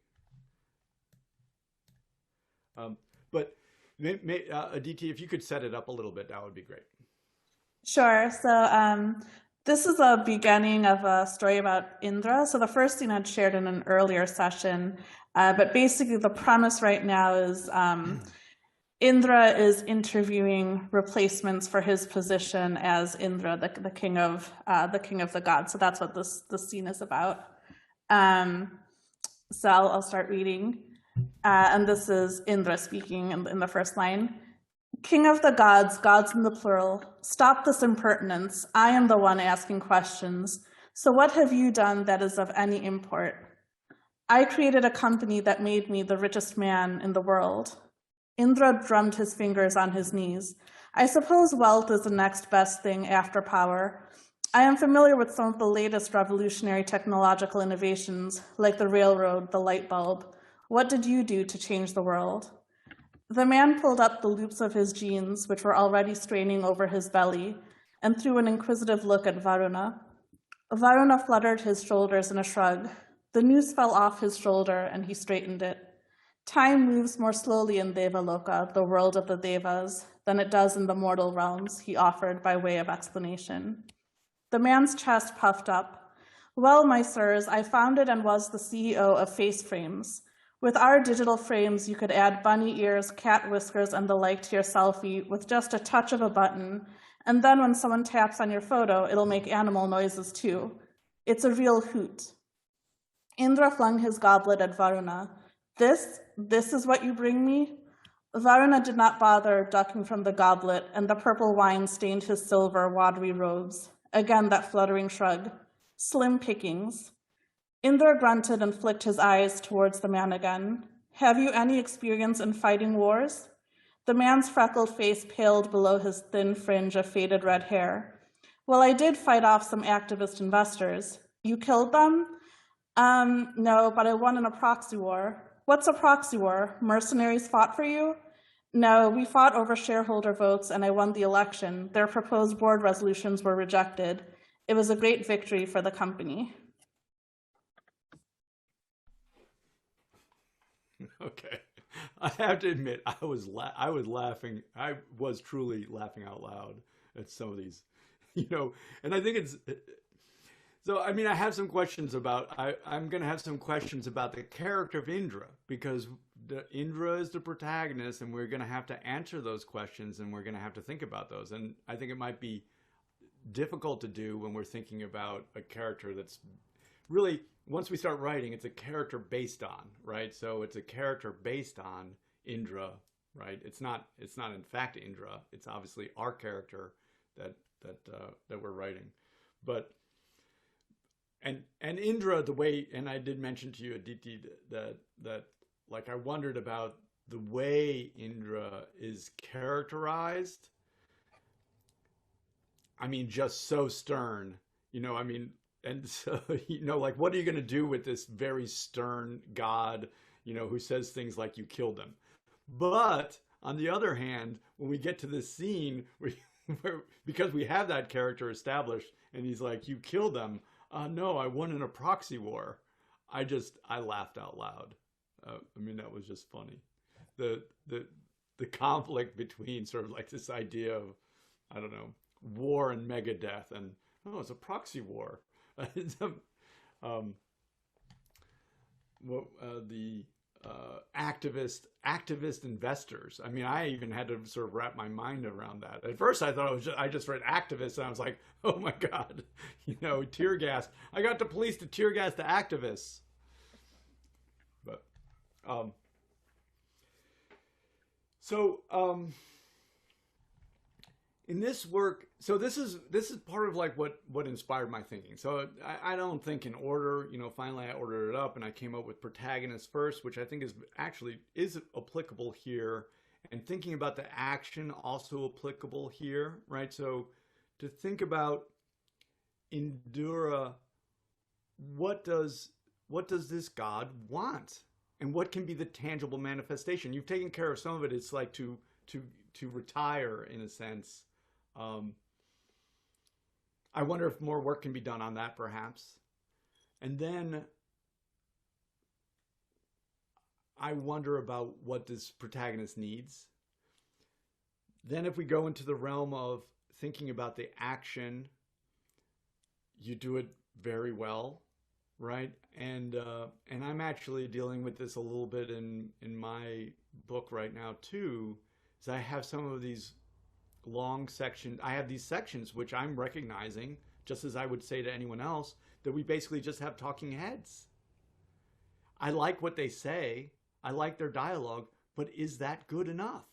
But Aditi, if you could set it up a little bit, that would be great. Sure. So this is a beginning of a story about Indra. So the first thing I'd shared in an earlier session, but basically the premise right now is Indra is interviewing replacements for his position as Indra, the king of the gods. So that's what this scene is about. So I'll start reading. And this is Indra speaking in the first line. King of the gods, gods in the plural, stop this impertinence. I am the one asking questions. So what have you done that is of any import? I created a company that made me the richest man in the world. Indra drummed his fingers on his knees. I suppose wealth is the next best thing after power. I am familiar with some of the latest revolutionary technological innovations, like the railroad, the light bulb. What did you do to change the world? The man pulled up the loops of his jeans, which were already straining over his belly, and threw an inquisitive look at Varuna. Varuna fluttered his shoulders in a shrug. The noose fell off his shoulder, and he straightened it. Time moves more slowly in Devaloka, the world of the Devas, than it does in the mortal realms, he offered by way of explanation. The man's chest puffed up. Well, my sirs, I founded and was the CEO of Face Frames. With our digital frames, you could add bunny ears, cat whiskers, and the like to your selfie with just a touch of a button, and then when someone taps on your photo, it'll make animal noises too. It's a real hoot. Indra flung his goblet at Varuna. This is what you bring me? Varuna did not bother ducking from the goblet, and the purple wine stained his silver, watery robes. Again that fluttering shrug. Slim pickings. Indra grunted and flicked his eyes towards the man again. Have you any experience in fighting wars? The man's freckled face paled below his thin fringe of faded red hair. Well, I did fight off some activist investors. You killed them? No, but I won in a proxy war. What's a proxy war? Mercenaries fought for you? No, we fought over shareholder votes and I won the election. Their proposed board resolutions were rejected. It was a great victory for the company. Okay. I have to admit, I was laughing. I was truly laughing out loud at some of these, and I think it's, so, I mean, I have some questions about, I'm going to have some questions about the character of Indra, because Indra is the protagonist and we're going to have to answer those questions and we're going to have to think about those. And I think it might be difficult to do when we're thinking about a character that's really, once we start writing, it's a character based on, right? So it's a character based on Indra, right? It's not in fact Indra. It's obviously our character that we're writing. But and Indra, the way, and I did mention to you, Aditi, that like I wondered about the way Indra is characterized. I mean, just so stern, I mean, and so, like, what are you going to do with this very stern God, who says things like you killed them? But on the other hand, when we get to this scene where because we have that character established and he's like, you killed them. No, I won in a proxy war. I laughed out loud. I mean, that was just funny. The conflict between sort of like this idea of, I don't know, war and megadeath, and it's a proxy war. The activist investors. I mean, I even had to sort of wrap my mind around that. At first, I thought I just read activists, and I was like, oh my god, tear gas. I got the police to tear gas the activists. But in this work, so this is part of like what inspired my thinking. So I don't think in order, finally I ordered it up and I came up with protagonist first, which I think is applicable here, and thinking about the action also applicable here, right? So to think about Indra, what does this God want? And what can be the tangible manifestation? You've taken care of some of it. It's like to retire in a sense. I wonder if more work can be done on that, perhaps. And then I wonder about what this protagonist needs. Then if we go into the realm of thinking about the action, you do it very well, right? And I'm actually dealing with this a little bit in my book right now too, is I have some of these long sections. I have these sections which I'm recognizing, just as I would say to anyone else, that we basically just have talking heads. I like what they say. I like their dialogue, but is that good enough?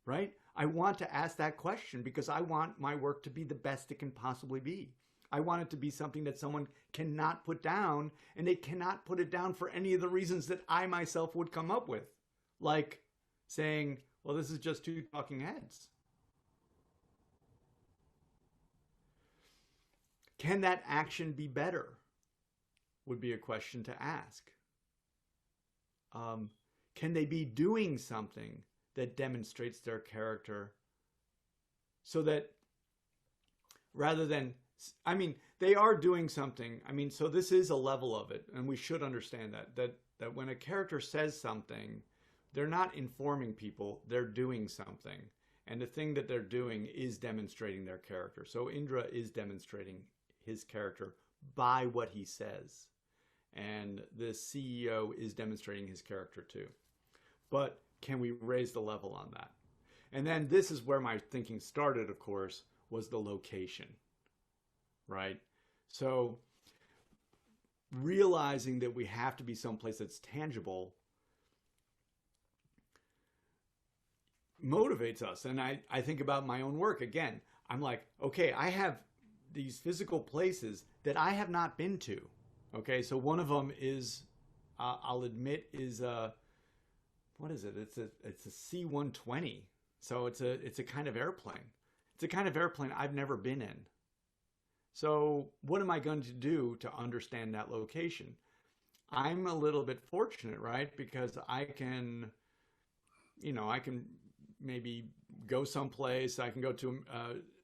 Right? I want to ask that question because I want my work to be the best it can possibly be. I want it to be something that someone cannot put down, and they cannot put it down for any of the reasons that I myself would come up with. Like saying, well, this is just two talking heads. Can that action be better? Would be a question to ask. Can they be doing something that demonstrates their character so that rather than, I mean, they are doing something. I mean, so this is a level of it, and we should understand that when a character says something, they're not informing people, they're doing something. And the thing that they're doing is demonstrating their character. So Indra is demonstrating his character by what he says. And the CEO is demonstrating his character too. But can we raise the level on that? And then this is where my thinking started, of course, was the location, right? So realizing that we have to be someplace that's tangible, motivates us. And I think about my own work again. I'm like, okay, I have these physical places that I have not been to. Okay, so one of them is, I'll admit, is what is it? It's a C-120. So it's a kind of airplane. It's a kind of airplane I've never been in. So what am I going to do to understand that location? I'm a little bit fortunate, right? Because I can maybe go someplace. I can go to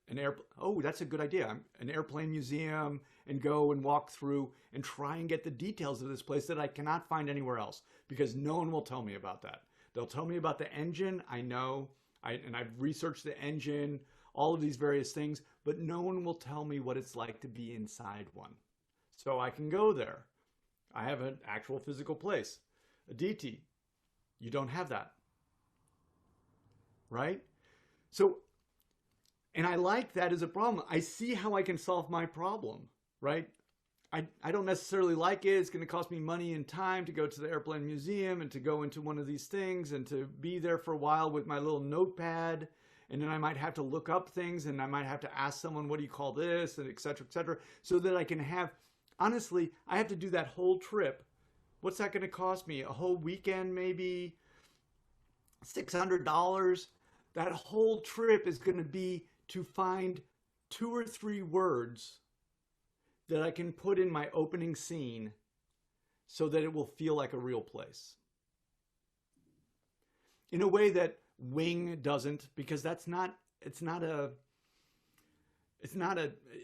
an airplane. Oh, that's a good idea. An airplane museum, and go and walk through and try and get the details of this place that I cannot find anywhere else, because no one will tell me about that. They'll tell me about the engine. I know, and I've researched the engine, all of these various things, but no one will tell me what it's like to be inside one. So I can go there. I have an actual physical place. Aditi, you don't have that. Right? So, and I like that as a problem. I see how I can solve my problem, right? I don't necessarily like it. It's going to cost me money and time to go to the airplane museum and to go into one of these things and to be there for a while with my little notepad. And then I might have to look up things, and I might have to ask someone, what do you call this? And et cetera, so that I can have, honestly, I have to do that whole trip. What's that going to cost me? A whole weekend, maybe $600. That whole trip is going to be to find 2 or 3 words that I can put in my opening scene so that it will feel like a real place. In a way that Wing doesn't, because it's not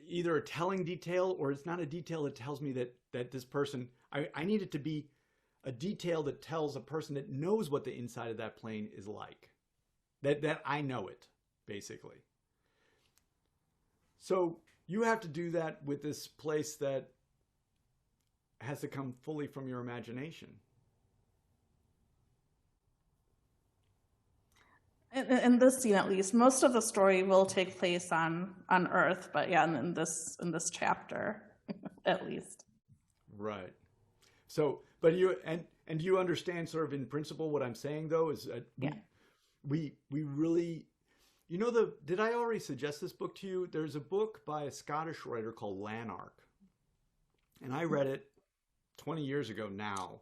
either a telling detail, or it's not a detail that tells me that this person, I need it to be a detail that tells a person that knows what the inside of that plane is like. That I know it, basically. So you have to do that with this place that has to come fully from your imagination. In this scene, at least, most of the story will take place on Earth, but yeah, in this chapter, at least. Right. So, but you and you understand sort of in principle what I'm saying, though, is that we really, did I already suggest this book to you? There's a book by a Scottish writer called Lanark, and I read it 20 years ago now,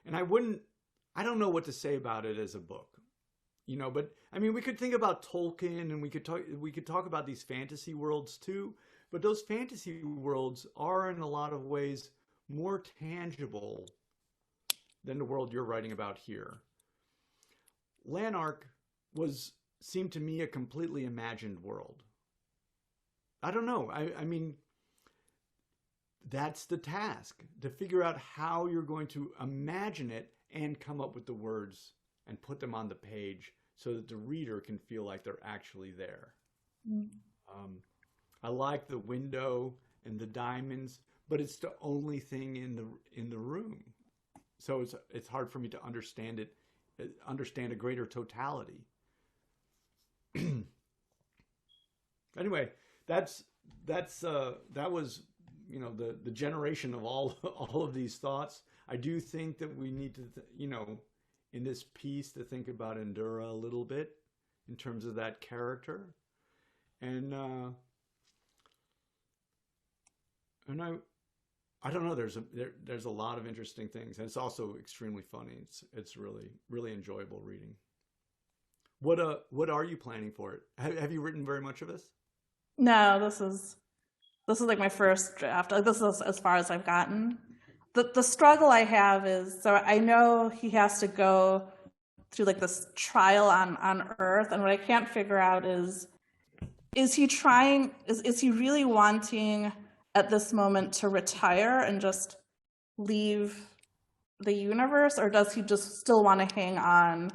and I don't know what to say about it as a book. But I mean, we could think about Tolkien, and we could talk about these fantasy worlds too. But those fantasy worlds are in a lot of ways more tangible than the world you're writing about here. Lanark seemed to me a completely imagined world. I don't know. I mean, that's the task, to figure out how you're going to imagine it and come up with the words and put them on the page so that the reader can feel like they're actually there. I like the window and the diamonds, but it's the only thing in the room. So it's hard for me to understand a greater totality. Anyway, that was the generation of all of these thoughts. I do think that we need to in this piece to think about Indra a little bit in terms of that character. And I don't know, there's a lot of interesting things, and it's also extremely funny. It's really, really enjoyable reading. What are you planning for it? Have you written very much of this? No, this is like my first draft. This is as far as I've gotten. The struggle I have is, so I know he has to go through like this trial on Earth, and what I can't figure out is he really wanting at this moment to retire and just leave the universe, or does he just still want to hang on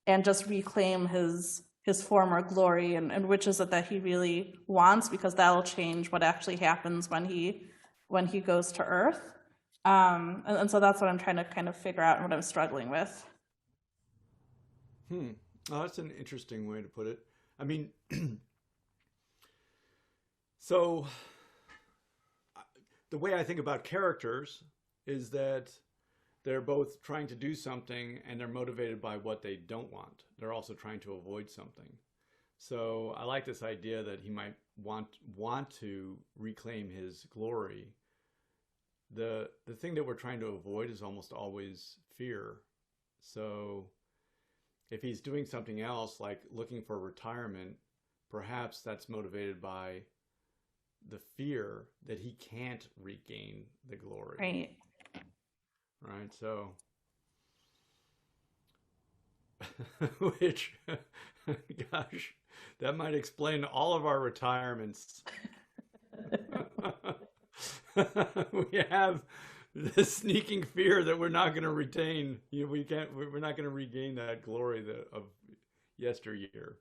and just reclaim his former glory, and which is it that he really wants, because that'll change what actually happens when he goes to Earth. And so that's what I'm trying to kind of figure out and what I'm struggling with. Oh, that's an interesting way to put it. I mean, so the way I think about characters is that they're both trying to do something and they're motivated by what they don't want. They're also trying to avoid something. So I like this idea that he might want to reclaim his glory. The thing that we're trying to avoid is almost always fear. So if he's doing something else, like looking for retirement, perhaps that's motivated by the fear that he can't regain the glory. Right. Right. So, which, gosh, that might explain all of our retirements. We have the sneaking fear that we're not going to retain. We're not going to regain that glory of yesteryear.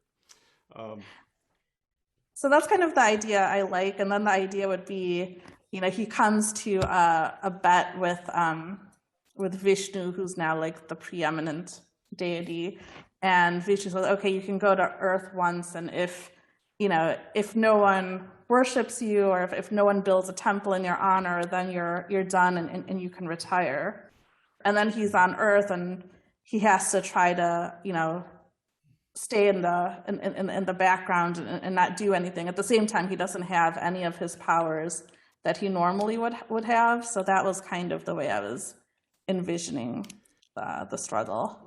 So that's kind of the idea I like. And then the idea would be, he comes to a bet with Vishnu, who's now like the preeminent deity. And Vishnu says, okay, you can go to Earth once. And if no one worships you, or if no one builds a temple in your honor, then you're done and you can retire. And then he's on Earth and he has to try to, stay in the background and not do anything. At the same time, he doesn't have any of his powers that he normally would have. So that was kind of the way I was envisioning the struggle.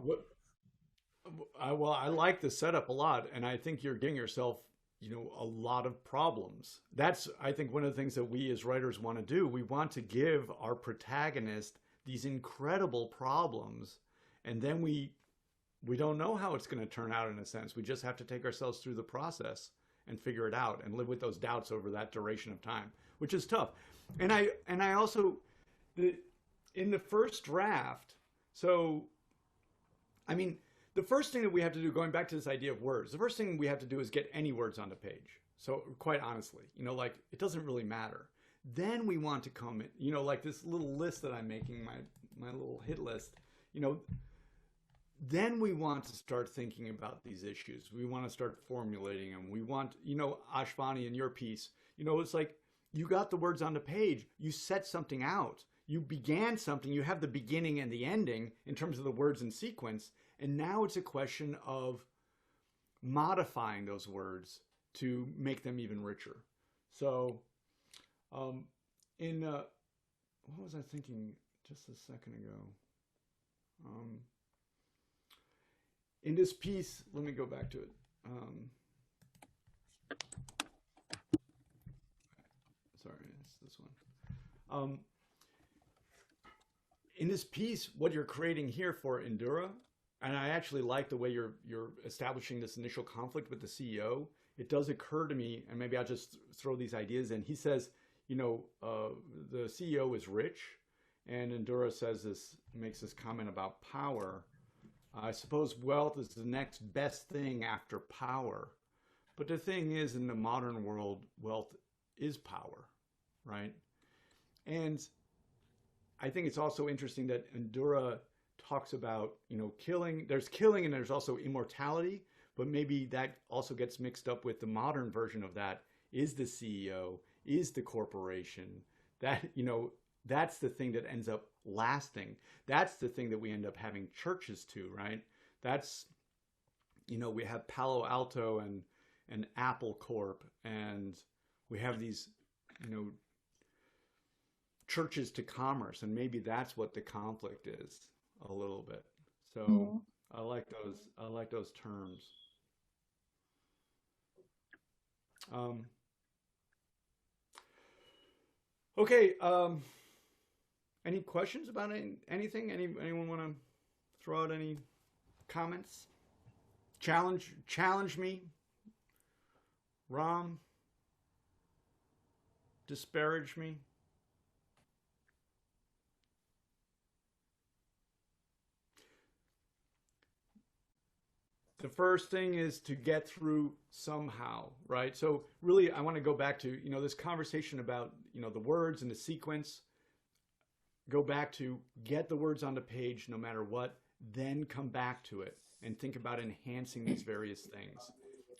Well, I like the setup a lot, and I think you're giving yourself, a lot of problems. That's, I think, one of the things that we as writers want to do. We want to give our protagonist these incredible problems, and then we don't know how it's going to turn out in a sense. We just have to take ourselves through the process and figure it out and live with those doubts over that duration of time, which is tough. And I also, in the first draft, so, I mean, the first thing that we have to do, going back to this idea of words, the first thing we have to do is get any words on the page. So quite honestly, like it doesn't really matter. Then we want to come in, like this little list that I'm making, my little hit list, then we want to start thinking about these issues. We want to start formulating them. We want, Ashwani, in your piece, it's like you got the words on the page, you set something out, you began something, you have the beginning and the ending in terms of the words in sequence. And now it's a question of modifying those words to make them even richer. So, what was I thinking just a second ago? In this piece, let me go back to it. Sorry, it's this one. In this piece, what you're creating here for Indra, and I actually like the way you're establishing this initial conflict with the CEO. It does occur to me, and maybe I'll just throw these ideas in. He says, the CEO is rich, and Indra makes this comment about power. I suppose wealth is the next best thing after power. But the thing is, in the modern world, wealth is power, right? And I think it's also interesting that Indra talks about, killing. There's killing and there's also immortality, but maybe that also gets mixed up with the modern version of that is the CEO, is the corporation. That, that's the thing that ends up lasting. That's the thing that we end up having churches to, right? That's, we have Palo Alto and Apple Corp, and we have these, churches to commerce, and maybe that's what the conflict is a little bit. So I like those terms. Okay. Any questions about anything? Anyone want to throw out any comments? Challenge me. Ram. Disparage me. The first thing is to get through somehow, right? So really, I want to go back to, this conversation about, the words and the sequence. Go back to get the words on the page no matter what, then come back to it and think about enhancing these various things.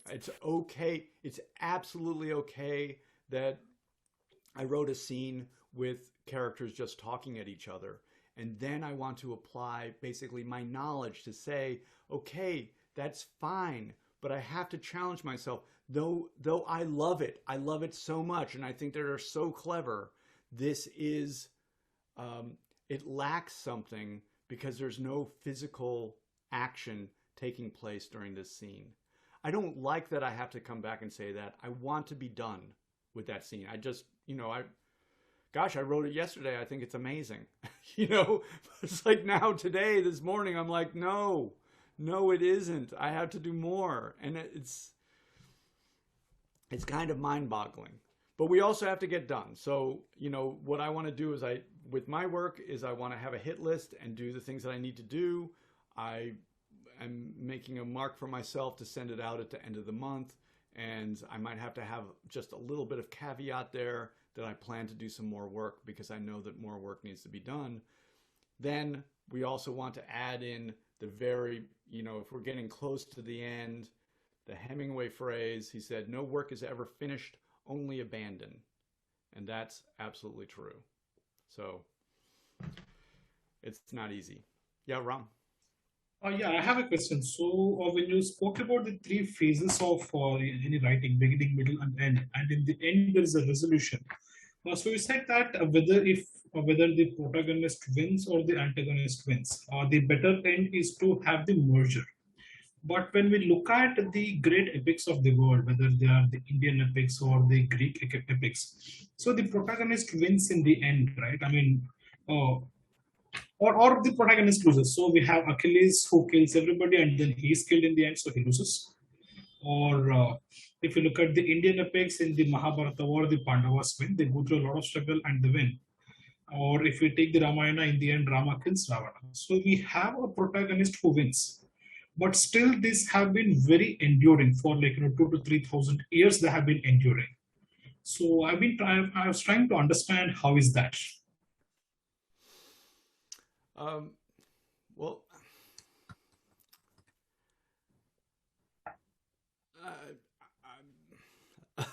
It's okay. It's absolutely okay that I wrote a scene with characters just talking at each other. And then I want to apply basically my knowledge to say, okay, that's fine, but I have to challenge myself. Though I love it so much, and I think they're so clever. This is, it lacks something because there's no physical action taking place during this scene. I don't like that I have to come back and say that. I want to be done with that scene. I just, I wrote it yesterday. I think it's amazing. It's like now today, this morning, I'm like, no, it isn't. I have to do more. And it's kind of mind boggling, but we also have to get done. So, what I want to do is with my work is I want to have a hit list and do the things that I need to do. I am making a mark for myself to send it out at the end of the month. And I might have to have just a little bit of caveat there that I plan to do some more work because I know that more work needs to be done. Then we also want to add in the very, if we're getting close to the end, the Hemingway phrase, he said, no work is ever finished, only abandoned. And that's absolutely true. So it's not easy. Yeah, Ram. Yeah, I have a question. So when you spoke about the three phases of any writing, beginning, middle, and end, and in the end there is a resolution. So you said that whether the protagonist wins or the antagonist wins, the better end is to have the merger. But when we look at the great epics of the world, whether they are the Indian epics or the Greek epics, so the protagonist wins in the end, right? I mean, or the protagonist loses. So we have Achilles who kills everybody and then he's killed in the end, so he loses. Or if you look at the Indian epics in the Mahabharata war, the Pandavas win. They go through a lot of struggle and they win. Or if we take the Ramayana, in the end, Rama kills Ravana. So we have a protagonist who wins. But still, these have been very enduring for 2,000 to 3,000 years. They have been enduring. So I was trying to understand how is that. Well,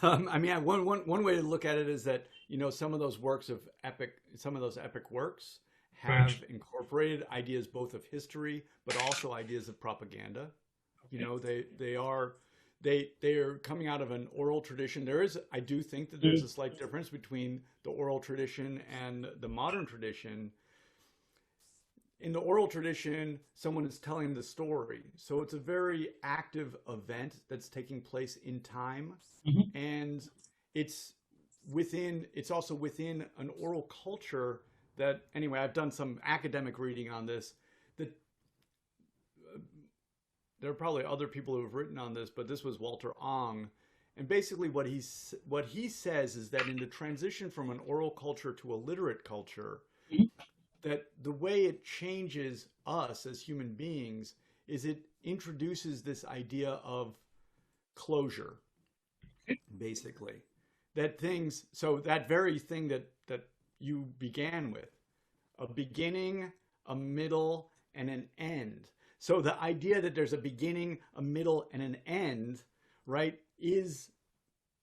I mean, one way to look at it is that some of those epic works have incorporated ideas both of history, but also ideas of propaganda. Okay. They are coming out of an oral tradition. I do think that there's a slight difference between the oral tradition and the modern tradition. In the oral tradition, someone is telling the story. So it's a very active event that's taking place in time. Mm-hmm. And it's also within an oral culture that, anyway, I've done some academic reading on this, that there are probably other people who have written on this, but this was Walter Ong. And basically what he says is that in the transition from an oral culture to a literate culture, that the way it changes us as human beings is it introduces this idea of closure, basically. So that very thing that you began with, a beginning, a middle, and an end. So the idea that there's a beginning, a middle, and an end, right, is,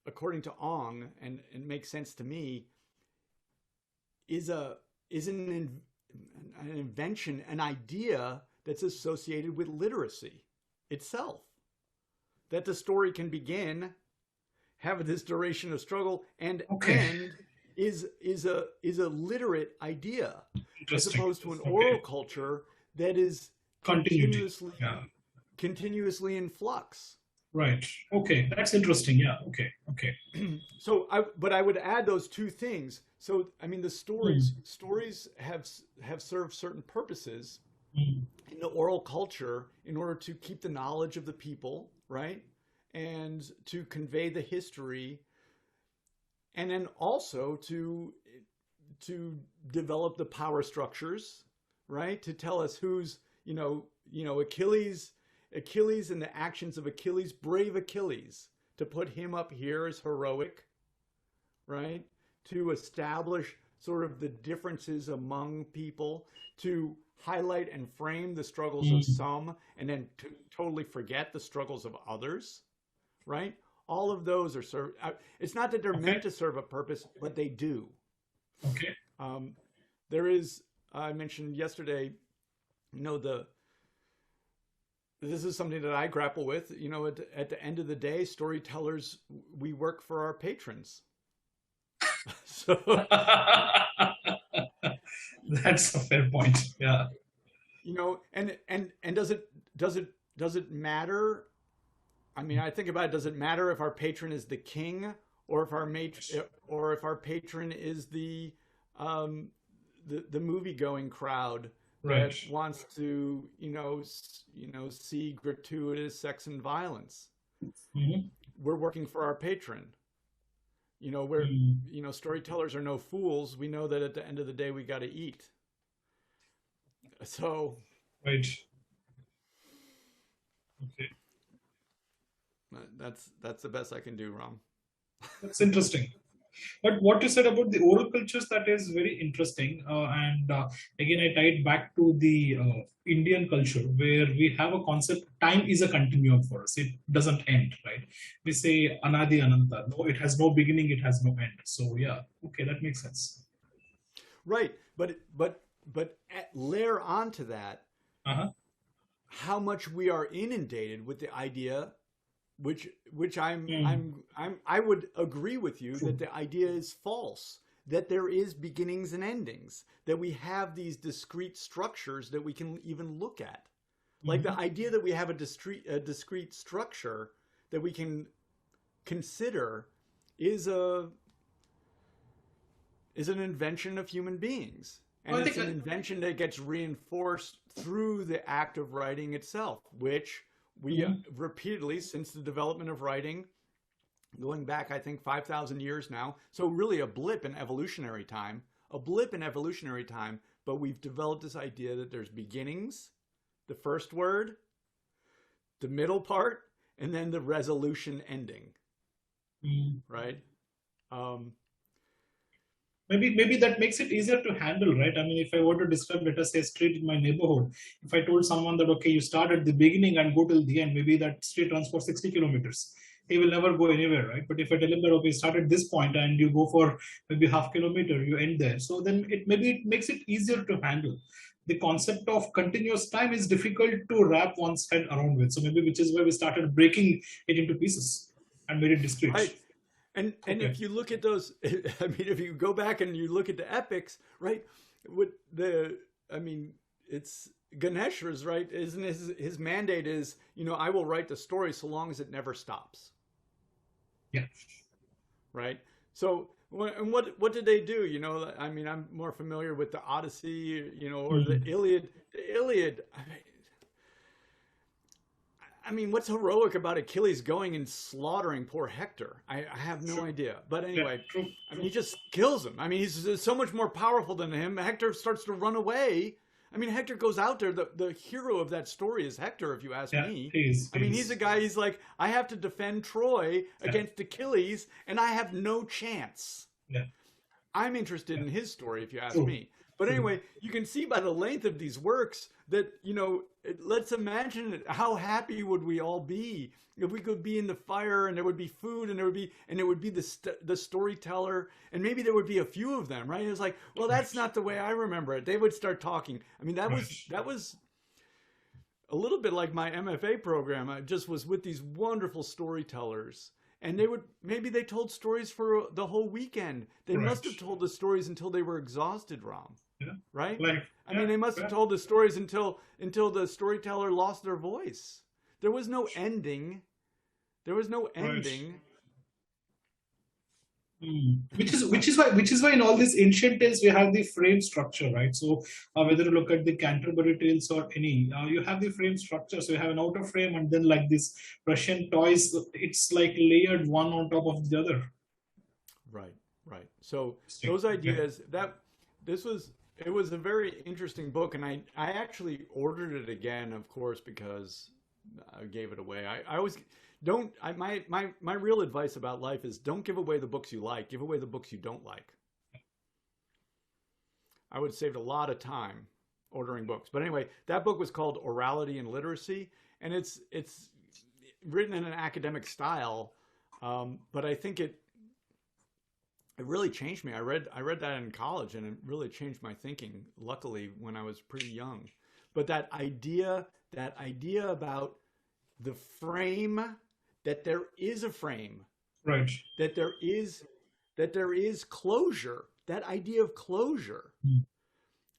according to Ong, and it makes sense to me, is an invention, an idea that's associated with literacy itself. That the story can begin, have this duration of struggle, and end is a literate idea, as opposed to an oral culture that is continuously in flux. Right. Okay. That's interesting. Yeah. Okay. So I would add those two things. So, I mean, the stories have served certain purposes in the oral culture in order to keep the knowledge of the people, right? And to convey the history, and then also to develop the power structures, right? To tell us who's, Achilles and the actions of Achilles, brave Achilles, to put him up here as heroic, right? To establish sort of the differences among people, to highlight and frame the struggles of some, and then to totally forget the struggles of others, right? All of those are it's not that they're meant to serve a purpose, but they do. Okay. There is I mentioned yesterday, this is something that I grapple with. At the end of the day, storytellers, we work for our patrons. So That's a fair point. Yeah. And does it matter? I mean, I think about it. Does it matter if our patron is the king, or if our patron is the movie going crowd Right. that wants to see gratuitous sex and violence? Mhm. We're working for our patron. Storytellers are no fools. We know that at the end of the day we got to eat. So Right. Okay. that's the best I can do, Ram. That's interesting. But what you said about the oral cultures, that is very interesting. And again, I tied back to the Indian culture, where we have a concept, time is a continuum for us. It doesn't end, right? We say Anadi Ananta. No, it has no beginning, it has no end. So yeah, okay, that makes sense. Right. But layer onto that, Uh-huh. how much we are inundated with the idea, which I would agree with you, that the idea is false, that there is beginnings and endings, that we have these discrete structures that we can even look at. Like the idea that we have a discrete structure that we can consider is an invention of human beings. And it's an invention that gets reinforced through the act of writing itself, which we repeatedly, since the development of writing, going back, I think, 5,000 years now. So really a blip in evolutionary time, but we've developed this idea that there's beginnings, the first word, the middle part, and then the resolution ending, right? Maybe that makes it easier to handle, right? I mean, if I were to describe, let us say, a street in my neighborhood, if I told someone that, okay, you start at the beginning and go till the end, maybe that street runs for 60 kilometers. He will never go anywhere, right? But if I tell him that, okay, start at this point and you go for maybe half kilometer, you end there. So then it makes it easier to handle. The concept of continuous time is difficult to wrap one's head around with. So maybe which is why we started breaking it into pieces and made it discrete. Right. And if you look at those, I mean, if you go back and you look at the epics, right? It's Ganesh's, right? Isn't his mandate is, I will write the story so long as it never stops. Yeah. Right. So, and what did they do? I mean, I'm more familiar with the Odyssey, or the Iliad. The Iliad. I mean, what's heroic about Achilles going and slaughtering poor Hector? I have no idea. But anyway, Yeah, I mean, he just kills him. I mean, he's so much more powerful than him. Hector starts to run away. I mean, Hector goes out there. The hero of that story is Hector, if you ask me. I mean, he's a guy, he's like, I have to defend Troy against Achilles, and I have no chance. Yeah. I'm interested in his story, if you ask me. But anyway, you can see by the length of these works that, let's imagine how happy would we all be if we could be in the fire and there would be food and it would be the storyteller, and maybe there would be a few of them, right? It was like, well, that's not the way I remember it. They would start talking. I mean, that was a little bit like my MFA program. I just was with these wonderful storytellers. And they told stories for the whole weekend. They must have told the stories until they were exhausted, Ram. Yeah. Right? I mean, they must have told the stories until the storyteller lost their voice. There was no ending. Which is why in all these ancient tales we have the frame structure, right? So whether you look at the Canterbury tales or any, you have the frame structure. So you have an outer frame, and then like this Russian toys, it's like layered one on top of the other. Right. So those ideas it was a very interesting book, and I actually ordered it again, of course, because I gave it away. I always don't. My real advice about life is don't give away the books you like. Give away the books you don't like. I would have saved a lot of time ordering books. But anyway, that book was called Orality and Literacy, and it's written in an academic style, but I think it really changed me. I read that in college, and it really changed my thinking. Luckily, when I was pretty young, but that idea about the frame, that there is a frame, Right. that there is closure. That idea of closure.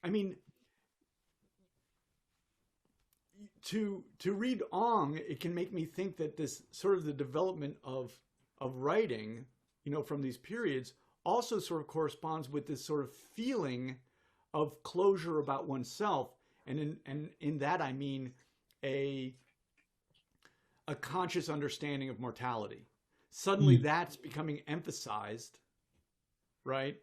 I mean, to read Ong, it can make me think that this sort of the development of writing, from these periods, also sort of corresponds with this sort of feeling of closure about oneself, and in that I mean a conscious understanding of mortality. Suddenly, that's becoming emphasized, right?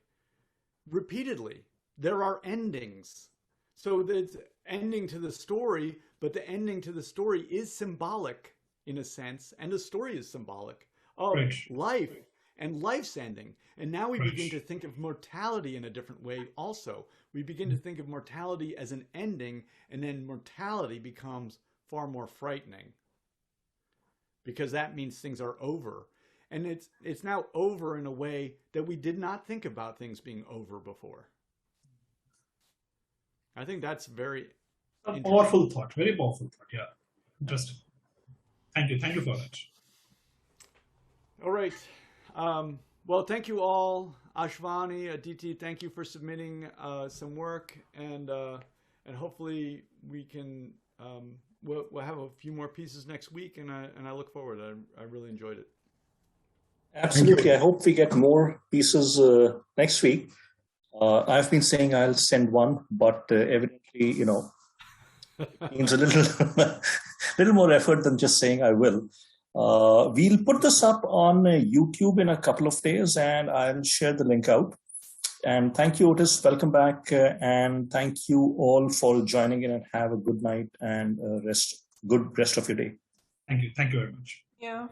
Repeatedly, there are endings. So there's ending to the story, but the ending to the story is symbolic in a sense, and the story is symbolic of life and life's ending. And now we begin to think of mortality in a different way also. We begin to think of mortality as an ending, and then mortality becomes far more frightening, because that means things are over. And it's now over in a way that we did not think about things being over before. I think that's very powerful thought, very powerful thought. Yeah, interesting. Thank you for that. All right. Well, thank you all, Ashwani, Aditi. Thank you for submitting some work, and hopefully we can we'll have a few more pieces next week, and I look forward. I really enjoyed it. Absolutely. I hope we get more pieces next week. I've been saying I'll send one, but evidently, means a little more effort than just saying I will. We'll put this up on YouTube in a couple of days, and I'll share the link out. And thank you, Otis. Welcome back. And thank you all for joining in, and have a good night and good rest of your day. Thank you. Thank you very much. Yeah.